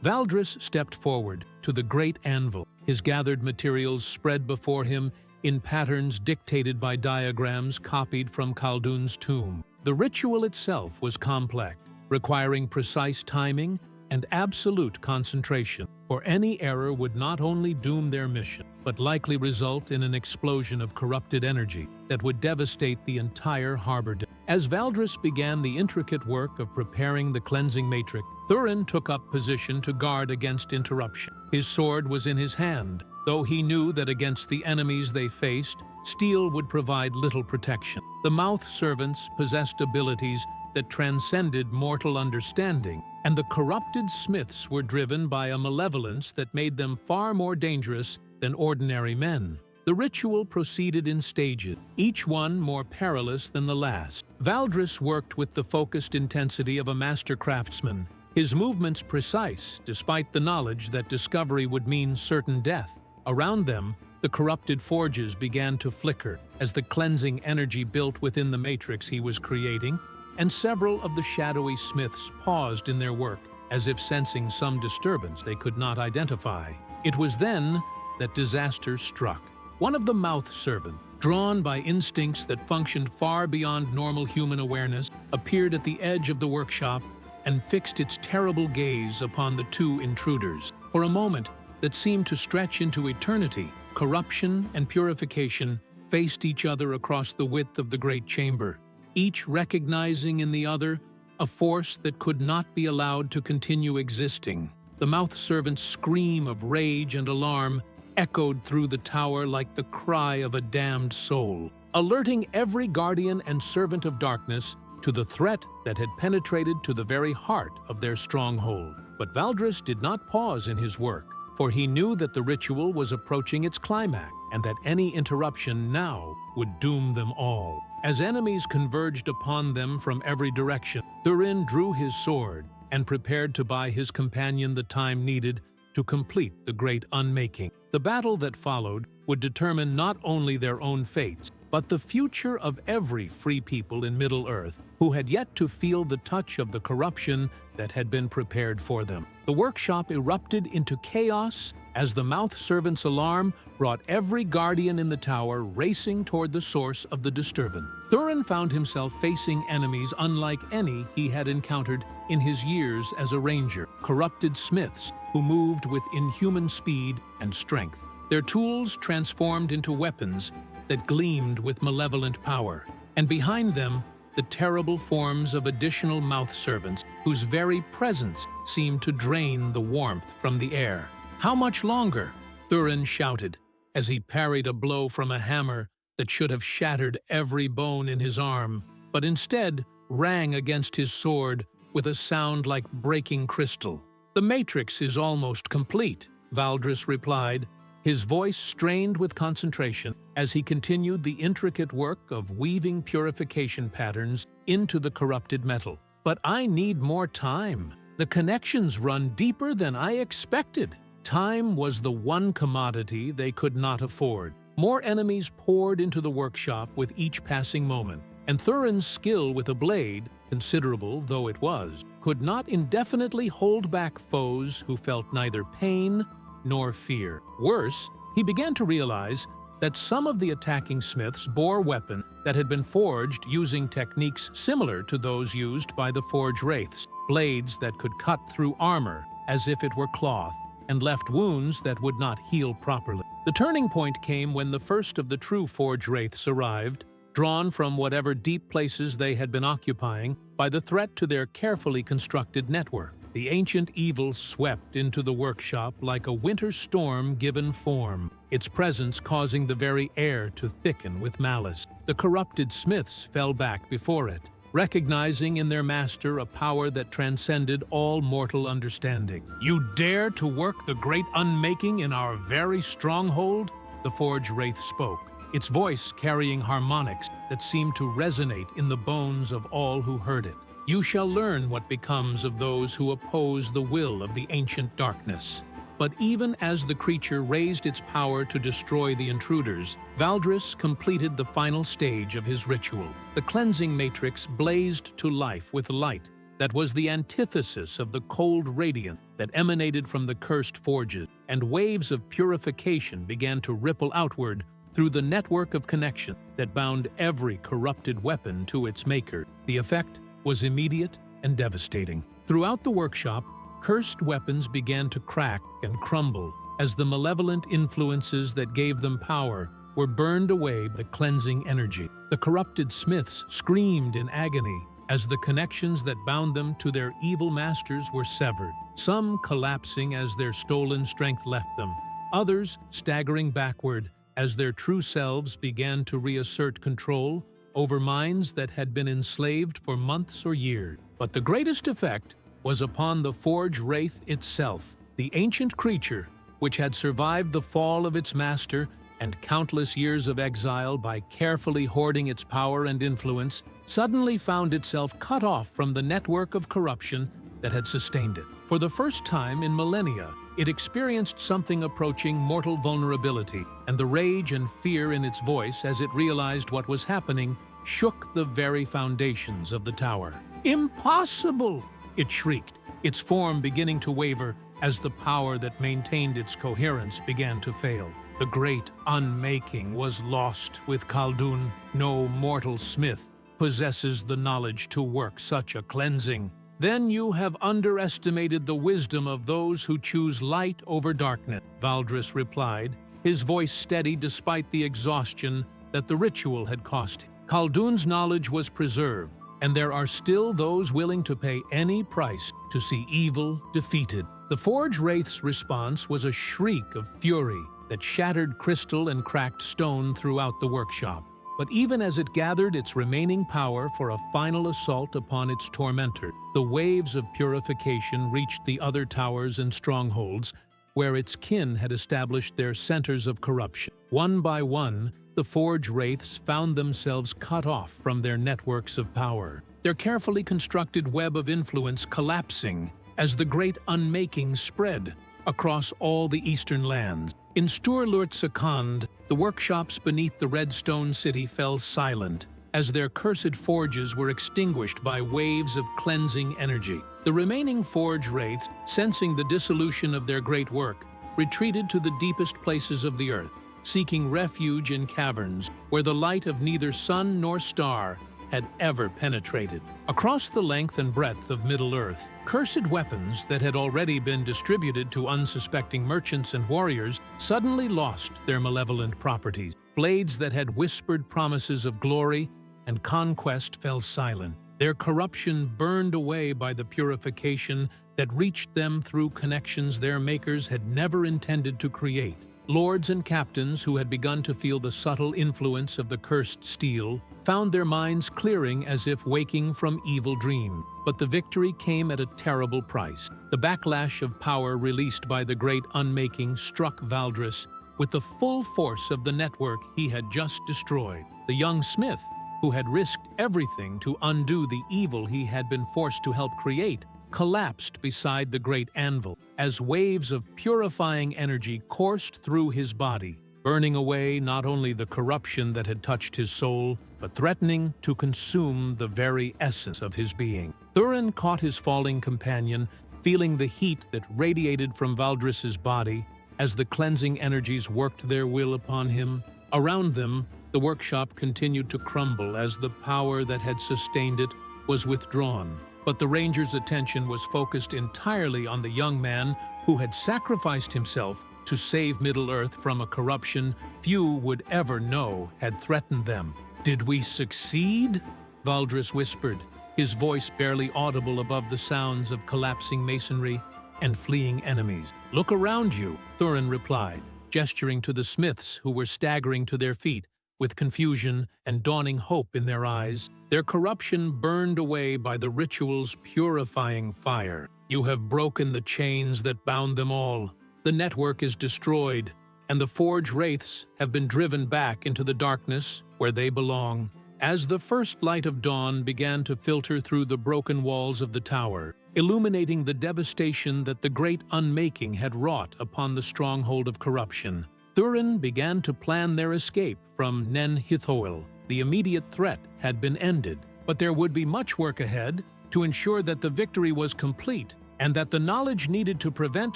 Valdris stepped forward to the great anvil, his gathered materials spread before him in patterns dictated by diagrams copied from Khaldun's tomb. The ritual itself was complex, requiring precise timing and absolute concentration, for any error would not only doom their mission, but likely result in an explosion of corrupted energy that would devastate the entire harbor. As Valdris began the intricate work of preparing the cleansing matrix, Thurin took up position to guard against interruption. His sword was in his hand, though he knew that against the enemies they faced, steel would provide little protection. The mouth servants possessed abilities that transcended mortal understanding, and the corrupted smiths were driven by a malevolence that made them far more dangerous than ordinary men. The ritual proceeded in stages, each one more perilous than the last. Valdris worked with the focused intensity of a master craftsman, his movements precise despite the knowledge that discovery would mean certain death. Around them, the corrupted forges began to flicker as the cleansing energy built within the matrix he was creating, and several of the shadowy smiths paused in their work, as if sensing some disturbance they could not identify. It was then that disaster struck. One of the mouth servants, drawn by instincts that functioned far beyond normal human awareness, appeared at the edge of the workshop and fixed its terrible gaze upon the two intruders. For a moment that seemed to stretch into eternity, corruption and purification faced each other across the width of the great chamber, each recognizing in the other a force that could not be allowed to continue existing. The mouth servant's scream of rage and alarm echoed through the tower like the cry of a damned soul, alerting every guardian and servant of darkness to the threat that had penetrated to the very heart of their stronghold. But Valdris did not pause in his work, for he knew that the ritual was approaching its climax, and that any interruption now would doom them all. As enemies converged upon them from every direction, Thurin drew his sword and prepared to buy his companion the time needed to complete the great unmaking. The battle that followed would determine not only their own fates, but the future of every free people in Middle-earth who had yet to feel the touch of the corruption that had been prepared for them. The workshop erupted into chaos as the mouth servant's alarm brought every guardian in the tower racing toward the source of the disturbance. Thurin found himself facing enemies unlike any he had encountered in his years as a ranger, corrupted smiths who moved with inhuman speed and strength. Their tools transformed into weapons that gleamed with malevolent power, and behind them, the terrible forms of additional mouth servants whose very presence seemed to drain the warmth from the air. "How much longer?" Thurin shouted as he parried a blow from a hammer that should have shattered every bone in his arm, but instead rang against his sword with a sound like breaking crystal. "The matrix is almost complete," Valdris replied, his voice strained with concentration as he continued the intricate work of weaving purification patterns into the corrupted metal. "But I need more time. The connections run deeper than I expected." Time was the one commodity they could not afford. More enemies poured into the workshop with each passing moment, and Thurin's skill with a blade, considerable though it was, could not indefinitely hold back foes who felt neither pain nor fear. Worse, he began to realize that some of the attacking smiths bore weapons that had been forged using techniques similar to those used by the Forge Wraiths, blades that could cut through armor as if it were cloth, and left wounds that would not heal properly. The turning point came when the first of the true Forge Wraiths arrived, drawn from whatever deep places they had been occupying by the threat to their carefully constructed network. The ancient evil swept into the workshop like a winter storm given form, its presence causing the very air to thicken with malice. The corrupted smiths fell back before it, recognizing in their master a power that transcended all mortal understanding. "You dare to work the great unmaking in our very stronghold?" The Forge Wraith spoke, its voice carrying harmonics that seemed to resonate in the bones of all who heard it. "You shall learn what becomes of those who oppose the will of the ancient darkness." But even as the creature raised its power to destroy the intruders, Valdris completed the final stage of his ritual. The cleansing matrix blazed to life with light that was the antithesis of the cold radiance that emanated from the cursed forges, and waves of purification began to ripple outward through the network of connection that bound every corrupted weapon to its maker. The effect was immediate and devastating. Throughout the workshop, cursed weapons began to crack and crumble as the malevolent influences that gave them power were burned away by cleansing energy. The corrupted smiths screamed in agony as the connections that bound them to their evil masters were severed, some collapsing as their stolen strength left them, others staggering backward as their true selves began to reassert control over minds that had been enslaved for months or years. But the greatest effect was upon the Forge Wraith itself. The ancient creature, which had survived the fall of its master and countless years of exile by carefully hoarding its power and influence, suddenly found itself cut off from the network of corruption that had sustained it. For the first time in millennia, it experienced something approaching mortal vulnerability, and the rage and fear in its voice as it realized what was happening shook the very foundations of the tower. "Impossible!" it shrieked, its form beginning to waver as the power that maintained its coherence began to fail. The great unmaking was lost with Khaldun. No mortal smith possesses the knowledge to work such a cleansing. "Then you have underestimated the wisdom of those who choose light over darkness," Valdris replied, his voice steady despite the exhaustion that the ritual had cost him. "Khaldun's knowledge was preserved, and there are still those willing to pay any price to see evil defeated." The Forge Wraith's response was a shriek of fury that shattered crystal and cracked stone throughout the workshop. But even as it gathered its remaining power for a final assault upon its tormentor, the waves of purification reached the other towers and strongholds where its kin had established their centers of corruption. One by one, the Forge Wraiths found themselves cut off from their networks of power, their carefully constructed web of influence collapsing as the great unmaking spread across all the eastern lands. In Sturlurtsekand, the workshops beneath the Red Stone City fell silent as their cursed forges were extinguished by waves of cleansing energy. The remaining Forge Wraiths, sensing the dissolution of their great work, retreated to the deepest places of the earth, seeking refuge in caverns where the light of neither sun nor star had ever penetrated. Across the length and breadth of Middle-earth, cursed weapons that had already been distributed to unsuspecting merchants and warriors suddenly lost their malevolent properties. Blades that had whispered promises of glory and conquest fell silent, their corruption burned away by the purification that reached them through connections their makers had never intended to create. Lords and captains who had begun to feel the subtle influence of the cursed steel found their minds clearing as if waking from evil dream. But the victory came at a terrible price. The backlash of power released by the great unmaking struck Valdris with the full force of the network he had just destroyed. The young smith, who had risked everything to undo the evil he had been forced to help create, collapsed beside the great anvil as waves of purifying energy coursed through his body, burning away not only the corruption that had touched his soul, but threatening to consume the very essence of his being. Thurin caught his falling companion, feeling the heat that radiated from Valdris's body as the cleansing energies worked their will upon him. Around them, the workshop continued to crumble as the power that had sustained it was withdrawn. But the ranger's attention was focused entirely on the young man who had sacrificed himself to save Middle-earth from a corruption few would ever know had threatened them. "Did we succeed?" Valdris whispered, his voice barely audible above the sounds of collapsing masonry and fleeing enemies. "Look around you," Thurin replied, gesturing to the smiths who were staggering to their feet, with confusion and dawning hope in their eyes, their corruption burned away by the ritual's purifying fire. You have broken the chains that bound them all. The network is destroyed, and the Forge Wraiths have been driven back into the darkness where they belong. As the first light of dawn began to filter through the broken walls of the tower, illuminating the devastation that the Great Unmaking had wrought upon the stronghold of corruption, Thurin began to plan their escape from Nen Hithoel. The immediate threat had been ended, but there would be much work ahead to ensure that the victory was complete and that the knowledge needed to prevent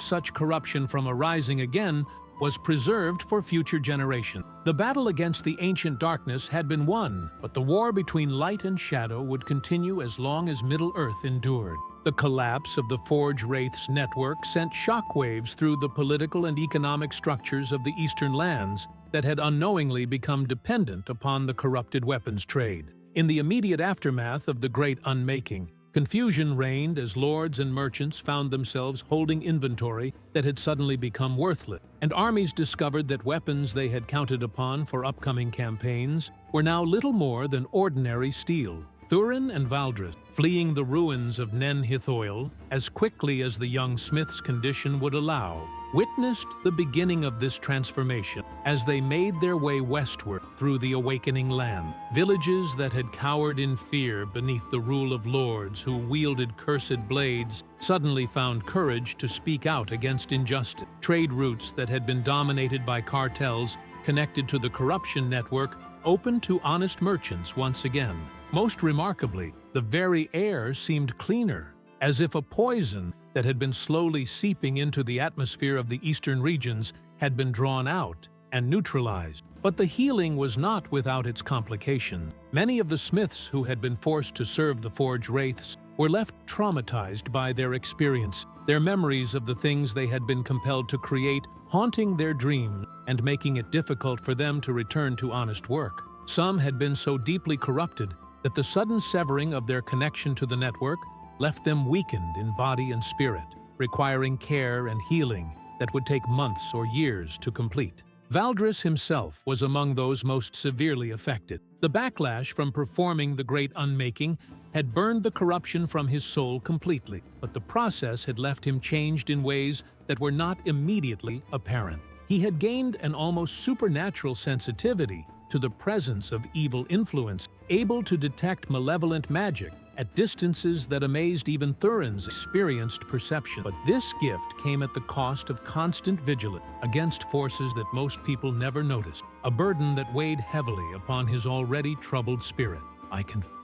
such corruption from arising again was preserved for future generations. The battle against the ancient darkness had been won, but the war between light and shadow would continue as long as Middle-earth endured. The collapse of the Forge Wraiths network sent shockwaves through the political and economic structures of the Eastern lands that had unknowingly become dependent upon the corrupted weapons trade. In the immediate aftermath of the Great Unmaking, confusion reigned as lords and merchants found themselves holding inventory that had suddenly become worthless, and armies discovered that weapons they had counted upon for upcoming campaigns were now little more than ordinary steel. Thurin and Valdris, fleeing the ruins of Nen Hithoel as quickly as the young smith's condition would allow, witnessed the beginning of this transformation as they made their way westward through the awakening land. Villages that had cowered in fear beneath the rule of lords who wielded cursed blades suddenly found courage to speak out against injustice. Trade routes that had been dominated by cartels connected to the corruption network opened to honest merchants once again. Most remarkably, the very air seemed cleaner, as if a poison that had been slowly seeping into the atmosphere of the eastern regions had been drawn out and neutralized. But the healing was not without its complications. Many of the smiths who had been forced to serve the Forge Wraiths were left traumatized by their experience, their memories of the things they had been compelled to create haunting their dreams and making it difficult for them to return to honest work. Some had been so deeply corrupted that the sudden severing of their connection to the network left them weakened in body and spirit, requiring care and healing that would take months or years to complete. Valdris himself was among those most severely affected. The backlash from performing the Great Unmaking had burned the corruption from his soul completely, but the process had left him changed in ways that were not immediately apparent. He had gained an almost supernatural sensitivity to the presence of evil influence, able to detect malevolent magic at distances that amazed even Thurin's experienced perception. But this gift came at the cost of constant vigilance against forces that most people never noticed, a burden that weighed heavily upon his already troubled spirit.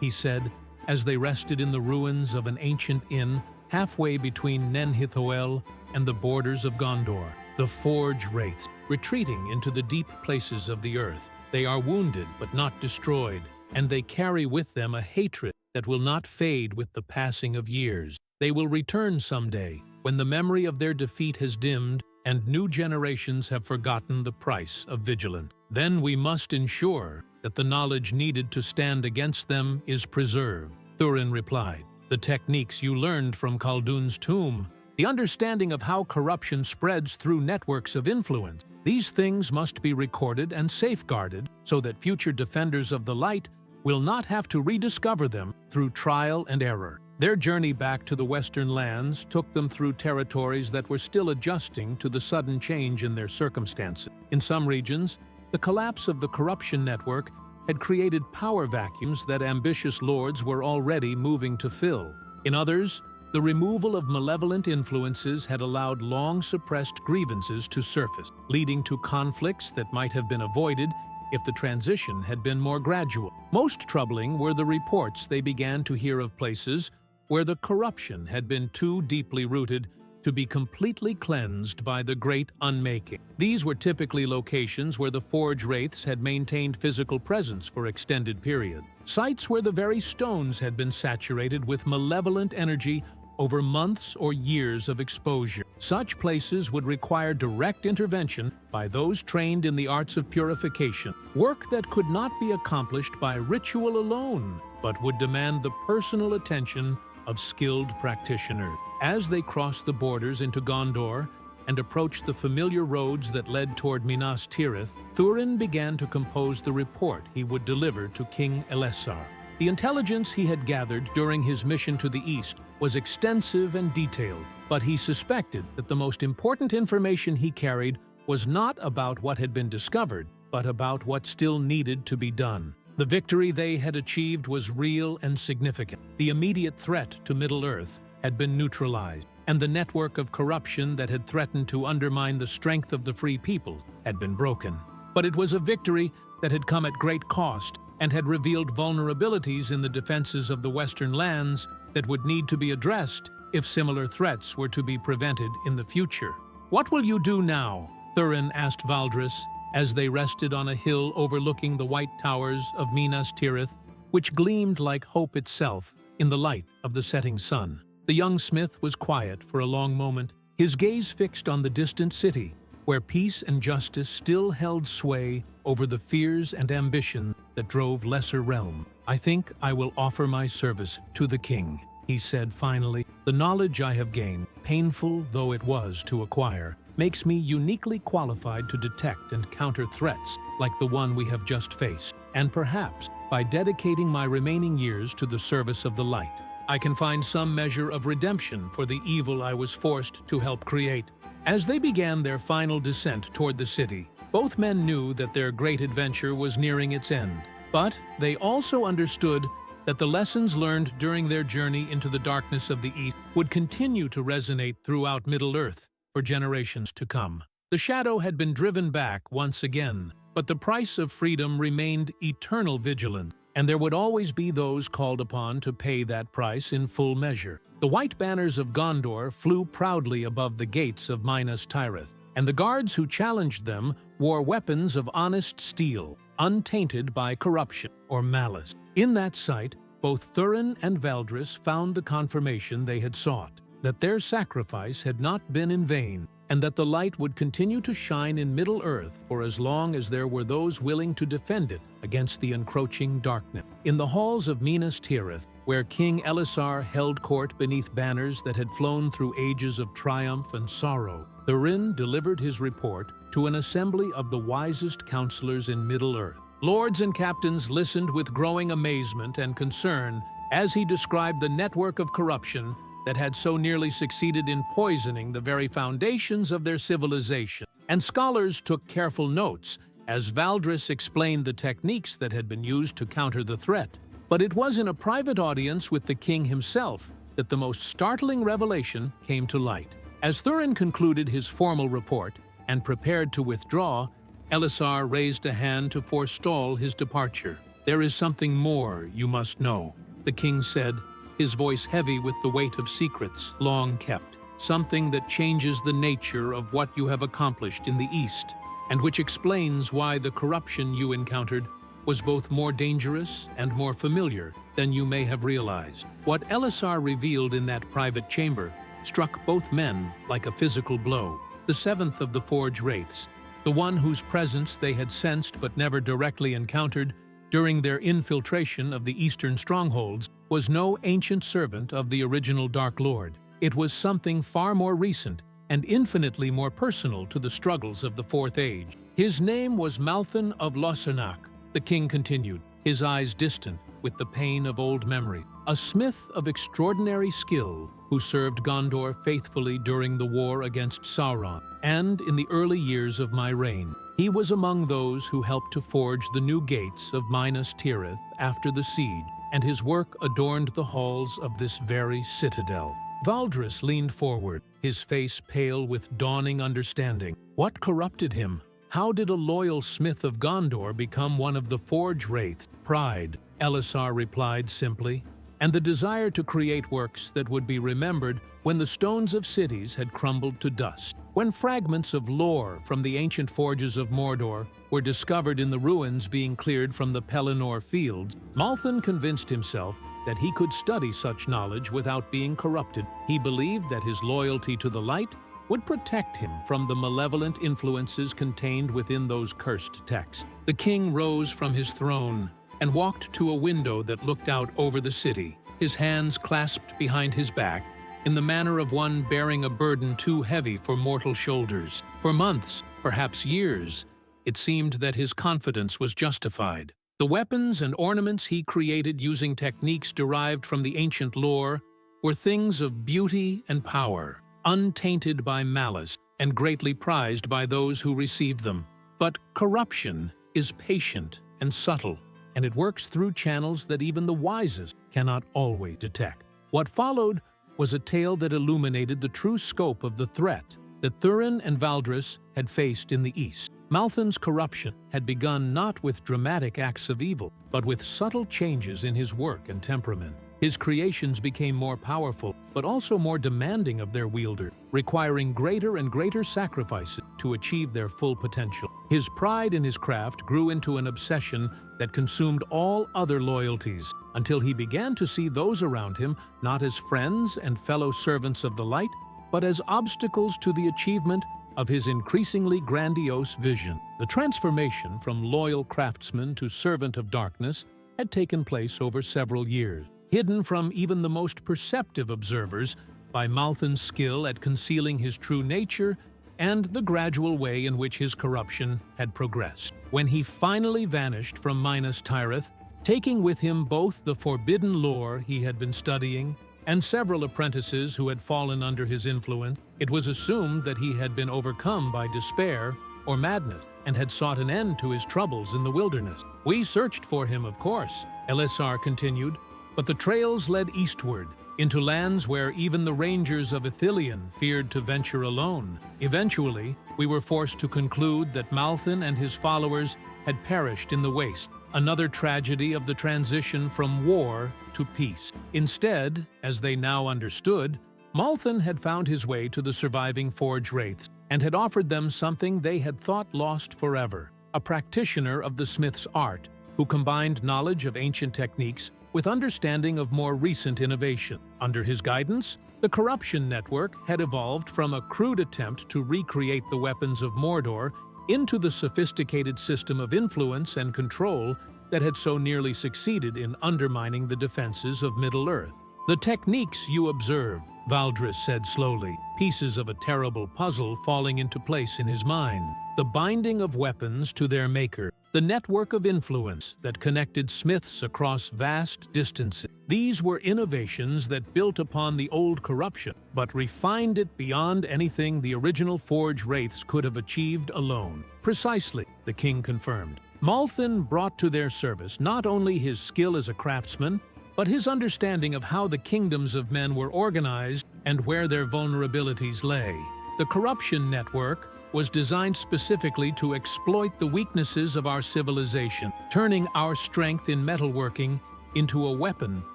He said, as they rested in the ruins of an ancient inn halfway between Nen Hithoel and the borders of Gondor. The Forge Wraiths, retreating into the deep places of the earth. They are wounded but not destroyed, and they carry with them a hatred that will not fade with the passing of years. They will return someday, when the memory of their defeat has dimmed and new generations have forgotten the price of vigilance. Then we must ensure that the knowledge needed to stand against them is preserved, Thurin replied. The techniques you learned from Khaldun's tomb, the understanding of how corruption spreads through networks of influence, these things must be recorded and safeguarded so that future defenders of the light will not have to rediscover them through trial and error. Their journey back to the Western lands took them through territories that were still adjusting to the sudden change in their circumstances. In some regions, the collapse of the corruption network had created power vacuums that ambitious lords were already moving to fill. In others, the removal of malevolent influences had allowed long-suppressed grievances to surface, leading to conflicts that might have been avoided if the transition had been more gradual. Most troubling were the reports they began to hear of places where the corruption had been too deeply rooted to be completely cleansed by the Great Unmaking. These were typically locations where the Forge Wraiths had maintained physical presence for extended periods. Sites where the very stones had been saturated with malevolent energy over months or years of exposure. Such places would require direct intervention by those trained in the arts of purification, work that could not be accomplished by ritual alone, but would demand the personal attention of skilled practitioners. As they crossed the borders into Gondor, and approached the familiar roads that led toward Minas Tirith, Thurin began to compose the report he would deliver to King Elessar. The intelligence he had gathered during his mission to the east was extensive and detailed, but he suspected that the most important information he carried was not about what had been discovered, but about what still needed to be done. The victory they had achieved was real and significant. The immediate threat to Middle-earth had been neutralized, and the network of corruption that had threatened to undermine the strength of the free people had been broken. But it was a victory that had come at great cost and had revealed vulnerabilities in the defenses of the Western lands that would need to be addressed if similar threats were to be prevented in the future. "What will you do now?" Thurin asked Valdris as they rested on a hill overlooking the white towers of Minas Tirith, which gleamed like hope itself in the light of the setting sun. The young smith was quiet for a long moment, his gaze fixed on the distant city, where peace and justice still held sway over the fears and ambition that drove lesser realm. "I think I will offer my service to the king," he said finally. "The knowledge I have gained, painful though it was to acquire, makes me uniquely qualified to detect and counter threats like the one we have just faced. And perhaps, by dedicating my remaining years to the service of the light, I can find some measure of redemption for the evil I was forced to help create." As they began their final descent toward the city, both men knew that their great adventure was nearing its end. But they also understood that the lessons learned during their journey into the darkness of the East would continue to resonate throughout Middle-earth for generations to come. The shadow had been driven back once again, but the price of freedom remained eternal vigilance, and there would always be those called upon to pay that price in full measure. The white banners of Gondor flew proudly above the gates of Minas Tirith, and the guards who challenged them wore weapons of honest steel, untainted by corruption or malice. In that sight, both Thurin and Valdris found the confirmation they had sought, that their sacrifice had not been in vain, and that the light would continue to shine in Middle-earth for as long as there were those willing to defend it against the encroaching darkness. In the halls of Minas Tirith, where King Elessar held court beneath banners that had flown through ages of triumph and sorrow, Thurin delivered his report to an assembly of the wisest counselors in Middle-earth. Lords and captains listened with growing amazement and concern as he described the network of corruption that had so nearly succeeded in poisoning the very foundations of their civilization. And scholars took careful notes as Valdris explained the techniques that had been used to counter the threat. But it was in a private audience with the king himself that the most startling revelation came to light. As Thurin concluded his formal report and prepared to withdraw, Elessar raised a hand to forestall his departure. "There is something more you must know," the king said, his voice heavy with the weight of secrets long kept. "Something that changes the nature of what you have accomplished in the East, and which explains why the corruption you encountered was both more dangerous and more familiar than you may have realized." What Elessar revealed in that private chamber struck both men like a physical blow. The seventh of the Forge Wraiths, the one whose presence they had sensed but never directly encountered during their infiltration of the eastern strongholds, was no ancient servant of the original Dark Lord. It was something far more recent and infinitely more personal to the struggles of the Fourth Age. His name was Malthan of Lossarnach, the king continued, his eyes distant with the pain of old memory. A smith of extraordinary skill who served Gondor faithfully during the war against Sauron and in the early years of my reign. He was among those who helped to forge the new gates of Minas Tirith after the siege, and his work adorned the halls of this very citadel. Valdris leaned forward, his face pale with dawning understanding. What corrupted him? How did a loyal smith of Gondor become one of the Forge Wraiths? Pride, Elessar replied simply, and the desire to create works that would be remembered when the stones of cities had crumbled to dust. When fragments of lore from the ancient forges of Mordor were discovered in the ruins being cleared from the Pelennor fields, Malthan convinced himself that he could study such knowledge without being corrupted. He believed that his loyalty to the light would protect him from the malevolent influences contained within those cursed texts. The king rose from his throne and walked to a window that looked out over the city, his hands clasped behind his back, in the manner of one bearing a burden too heavy for mortal shoulders. For months, perhaps years, it seemed that his confidence was justified. The weapons and ornaments he created using techniques derived from the ancient lore were things of beauty and power, untainted by malice and greatly prized by those who received them. But corruption is patient and subtle, and it works through channels that even the wisest cannot always detect. What followed was a tale that illuminated the true scope of the threat that Thurin and Valdris had faced in the East. Malthan's corruption had begun not with dramatic acts of evil, but with subtle changes in his work and temperament. His creations became more powerful, but also more demanding of their wielder, requiring greater and greater sacrifices to achieve their full potential. His pride in his craft grew into an obsession that consumed all other loyalties, until he began to see those around him not as friends and fellow servants of the light, but as obstacles to the achievement of his increasingly grandiose vision. The transformation from loyal craftsman to servant of darkness had taken place over several years, hidden from even the most perceptive observers by Malthan's skill at concealing his true nature and the gradual way in which his corruption had progressed. When he finally vanished from Minas Tirith, taking with him both the forbidden lore he had been studying and several apprentices who had fallen under his influence, it was assumed that he had been overcome by despair or madness and had sought an end to his troubles in the wilderness. We searched for him, of course, Elisar continued, but the trails led eastward, into lands where even the rangers of Ithilien feared to venture alone. Eventually, we were forced to conclude that Malthan and his followers had perished in the waste, another tragedy of the transition from war to peace. Instead, as they now understood, Malthan had found his way to the surviving Forge Wraiths and had offered them something they had thought lost forever, a practitioner of the smith's art who combined knowledge of ancient techniques with understanding of more recent innovation. Under his guidance, the Corruption Network had evolved from a crude attempt to recreate the weapons of Mordor into the sophisticated system of influence and control that had so nearly succeeded in undermining the defenses of Middle-earth. "The techniques you observe," Valdris said slowly, pieces of a terrible puzzle falling into place in his mind. "The binding of weapons to their maker, the network of influence that connected smiths across vast distances. These were innovations that built upon the old corruption, but refined it beyond anything the original Forge Wraiths could have achieved alone." "Precisely," the king confirmed. "Malthan brought to their service not only his skill as a craftsman, but his understanding of how the kingdoms of men were organized and where their vulnerabilities lay. The Corruption Network was designed specifically to exploit the weaknesses of our civilization, turning our strength in metalworking into a weapon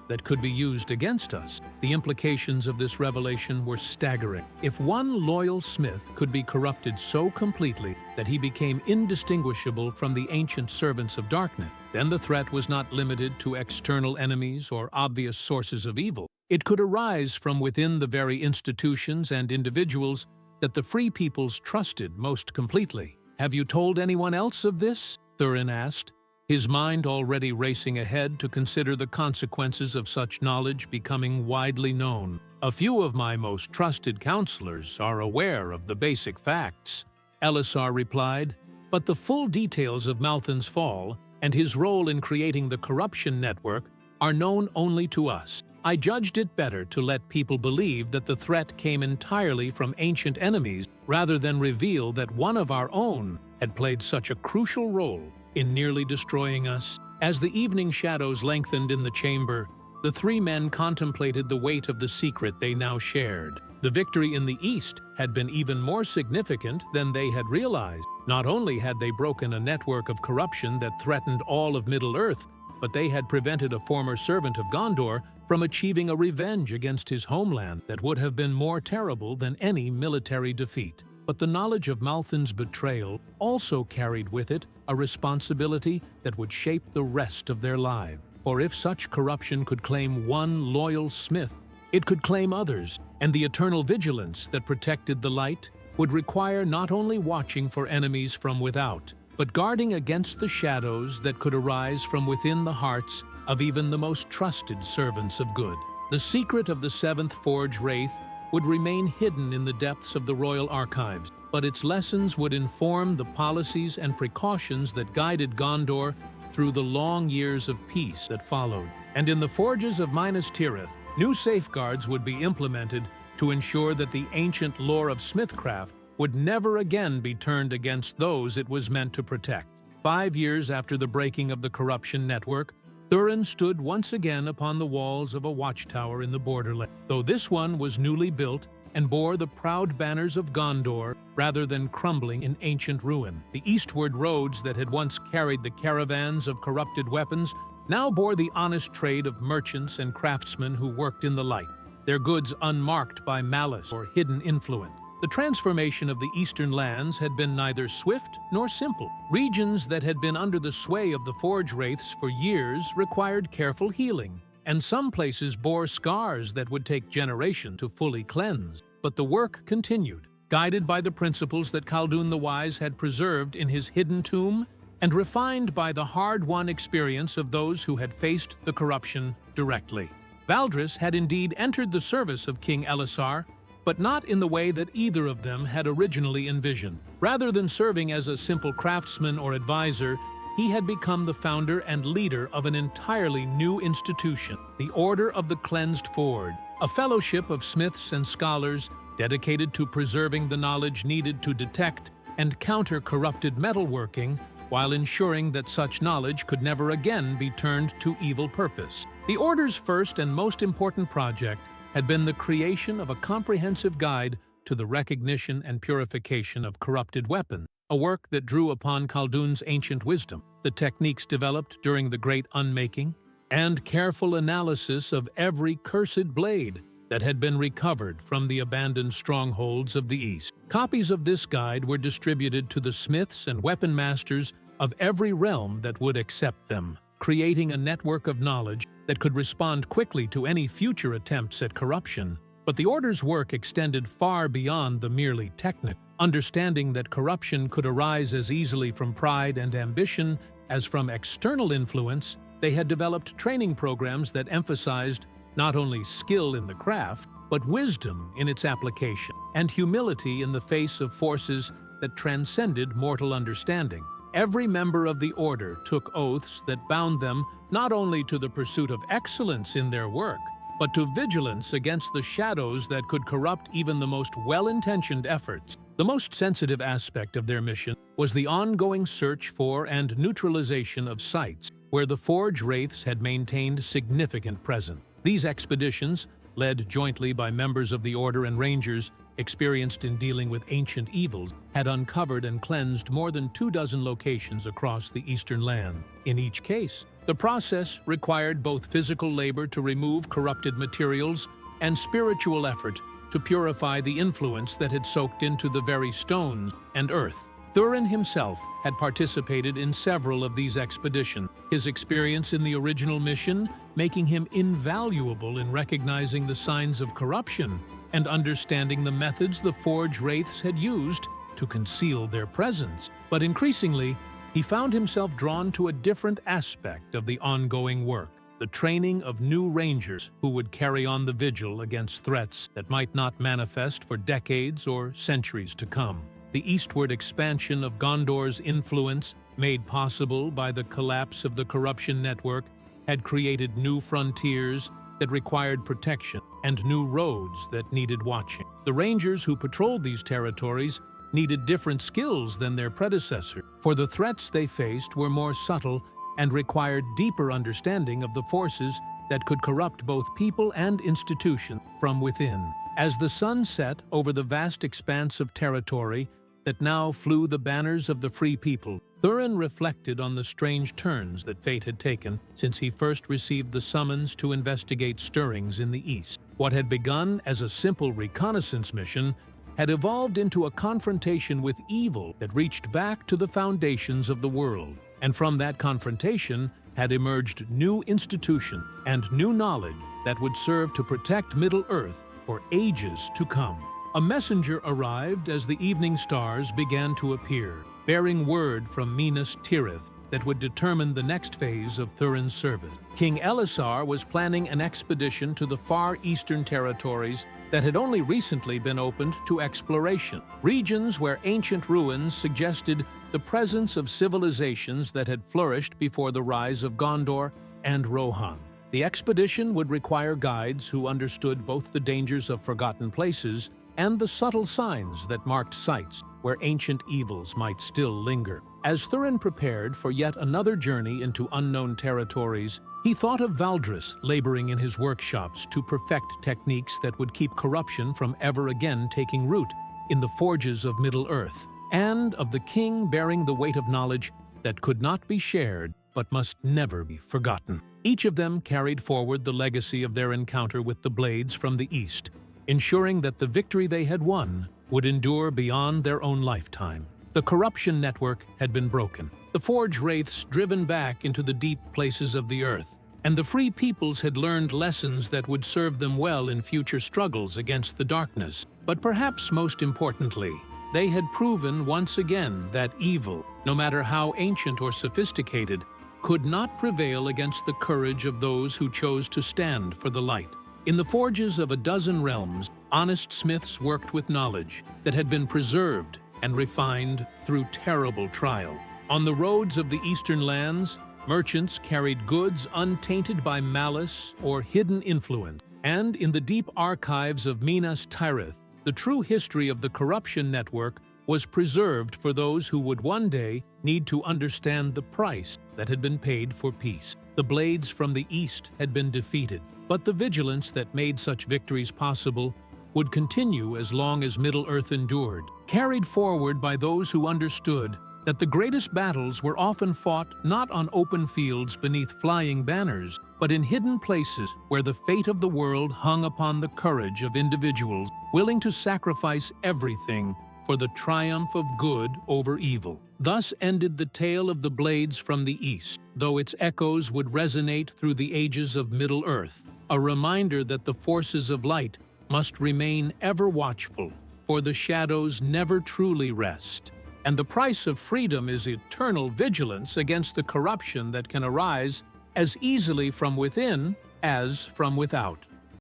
that could be used against us." The implications of this revelation were staggering. If one loyal smith could be corrupted so completely that he became indistinguishable from the ancient servants of darkness, then the threat was not limited to external enemies or obvious sources of evil. It could arise from within the very institutions and individuals that the free peoples trusted most completely. "Have you told anyone else of this?" Thurin asked, his mind already racing ahead to consider the consequences of such knowledge becoming widely known. "A few of my most trusted counselors are aware of the basic facts," Elisar replied, "but the full details of Malthan's fall and his role in creating the Corruption Network are known only to us. I judged it better to let people believe that the threat came entirely from ancient enemies rather than reveal that one of our own had played such a crucial role in nearly destroying us." As the evening shadows lengthened in the chamber, the three men contemplated the weight of the secret they now shared. The victory in the East had been even more significant than they had realized. Not only had they broken a network of corruption that threatened all of Middle-earth, but they had prevented a former servant of Gondor from achieving a revenge against his homeland that would have been more terrible than any military defeat. But the knowledge of Malthan's betrayal also carried with it a responsibility that would shape the rest of their lives. For if such corruption could claim one loyal smith, it could claim others, and the eternal vigilance that protected the light would require not only watching for enemies from without, but guarding against the shadows that could arise from within the hearts of even the most trusted servants of good. The secret of the seventh Forge Wraith would remain hidden in the depths of the royal archives, but its lessons would inform the policies and precautions that guided Gondor through the long years of peace that followed. And in the forges of Minas Tirith, new safeguards would be implemented to ensure that the ancient lore of smithcraft would never again be turned against those it was meant to protect. 5 years after the breaking of the corruption network, Thurin stood once again upon the walls of a watchtower in the borderland, though this one was newly built and bore the proud banners of Gondor rather than crumbling in ancient ruin. The eastward roads that had once carried the caravans of corrupted weapons now bore the honest trade of merchants and craftsmen who worked in the light, their goods unmarked by malice or hidden influence. The transformation of the eastern lands had been neither swift nor simple. Regions that had been under the sway of the Forge Wraiths for years required careful healing, and some places bore scars that would take generations to fully cleanse. But the work continued, guided by the principles that Khaldun the Wise had preserved in his hidden tomb and refined by the hard-won experience of those who had faced the corruption directly. Valdris had indeed entered the service of King Elessar, but not in the way that either of them had originally envisioned. Rather than serving as a simple craftsman or advisor, he had become the founder and leader of an entirely new institution, the Order of the Cleansed Forge, a fellowship of smiths and scholars dedicated to preserving the knowledge needed to detect and counter corrupted metalworking, while ensuring that such knowledge could never again be turned to evil purpose. The Order's first and most important project had been the creation of a comprehensive guide to the recognition and purification of corrupted weapons, a work that drew upon Khaldun's ancient wisdom, the techniques developed during the Great Unmaking, and careful analysis of every cursed blade that had been recovered from the abandoned strongholds of the East. Copies of this guide were distributed to the smiths and weapon masters of every realm that would accept them, creating a network of knowledge that could respond quickly to any future attempts at corruption. But the Order's work extended far beyond the merely technical. Understanding that corruption could arise as easily from pride and ambition as from external influence, they had developed training programs that emphasized not only skill in the craft, but wisdom in its application, and humility in the face of forces that transcended mortal understanding. Every member of the Order took oaths that bound them not only to the pursuit of excellence in their work, but to vigilance against the shadows that could corrupt even the most well-intentioned efforts. The most sensitive aspect of their mission was the ongoing search for and neutralization of sites where the Forge Wraiths had maintained significant presence. These expeditions, led jointly by members of the Order and Rangers experienced in dealing with ancient evils, had uncovered and cleansed more than 24 locations across the eastern land. In each case, the process required both physical labor to remove corrupted materials and spiritual effort to purify the influence that had soaked into the very stones and earth. Thurin himself had participated in several of these expeditions, his experience in the original mission making him invaluable in recognizing the signs of corruption and understanding the methods the Forge Wraiths had used to conceal their presence. But increasingly, he found himself drawn to a different aspect of the ongoing work, the training of new rangers who would carry on the vigil against threats that might not manifest for decades or centuries to come. The eastward expansion of Gondor's influence, made possible by the collapse of the corruption network, had created new frontiers that required protection and new roads that needed watching. The rangers who patrolled these territories needed different skills than their predecessors, for the threats they faced were more subtle and required deeper understanding of the forces that could corrupt both people and institutions from within. As the sun set over the vast expanse of territory that now flew the banners of the free people, Thurin reflected on the strange turns that fate had taken since he first received the summons to investigate stirrings in the east. What had begun as a simple reconnaissance mission had evolved into a confrontation with evil that reached back to the foundations of the world. And from that confrontation had emerged new institutions and new knowledge that would serve to protect Middle-earth for ages to come. A messenger arrived as the evening stars began to appear, bearing word from Minas Tirith that would determine the next phase of Thurin's service. King Elisar was planning an expedition to the far eastern territories that had only recently been opened to exploration, regions where ancient ruins suggested the presence of civilizations that had flourished before the rise of Gondor and Rohan. The expedition would require guides who understood both the dangers of forgotten places and the subtle signs that marked sites where ancient evils might still linger. As Thurin prepared for yet another journey into unknown territories, he thought of Valdris laboring in his workshops to perfect techniques that would keep corruption from ever again taking root in the forges of Middle-earth, and of the king bearing the weight of knowledge that could not be shared but must never be forgotten. Each of them carried forward the legacy of their encounter with the Blades from the east, ensuring that the victory they had won would endure beyond their own lifetime. The corruption network had been broken, the Forge Wraiths driven back into the deep places of the earth, and the free peoples had learned lessons that would serve them well in future struggles against the darkness. But perhaps most importantly, they had proven once again that evil, no matter how ancient or sophisticated, could not prevail against the courage of those who chose to stand for the light. In the forges of a dozen realms, honest smiths worked with knowledge that had been preserved and refined through terrible trial. On the roads of the eastern lands, merchants carried goods untainted by malice or hidden influence. And in the deep archives of Minas Tirith, the true history of the corruption network was preserved for those who would one day need to understand the price that had been paid for peace. The Blades from the east had been defeated, but the vigilance that made such victories possible would continue as long as Middle-earth endured, carried forward by those who understood that the greatest battles were often fought not on open fields beneath flying banners, but in hidden places where the fate of the world hung upon the courage of individuals willing to sacrifice everything for the triumph of good over evil. Thus ended the tale of the Blades from the east, though its echoes would resonate through the ages of Middle-earth, a reminder that the forces of light must remain ever watchful, for the shadows never truly rest. And the price of freedom is eternal vigilance against the corruption that can arise as easily from within as from without.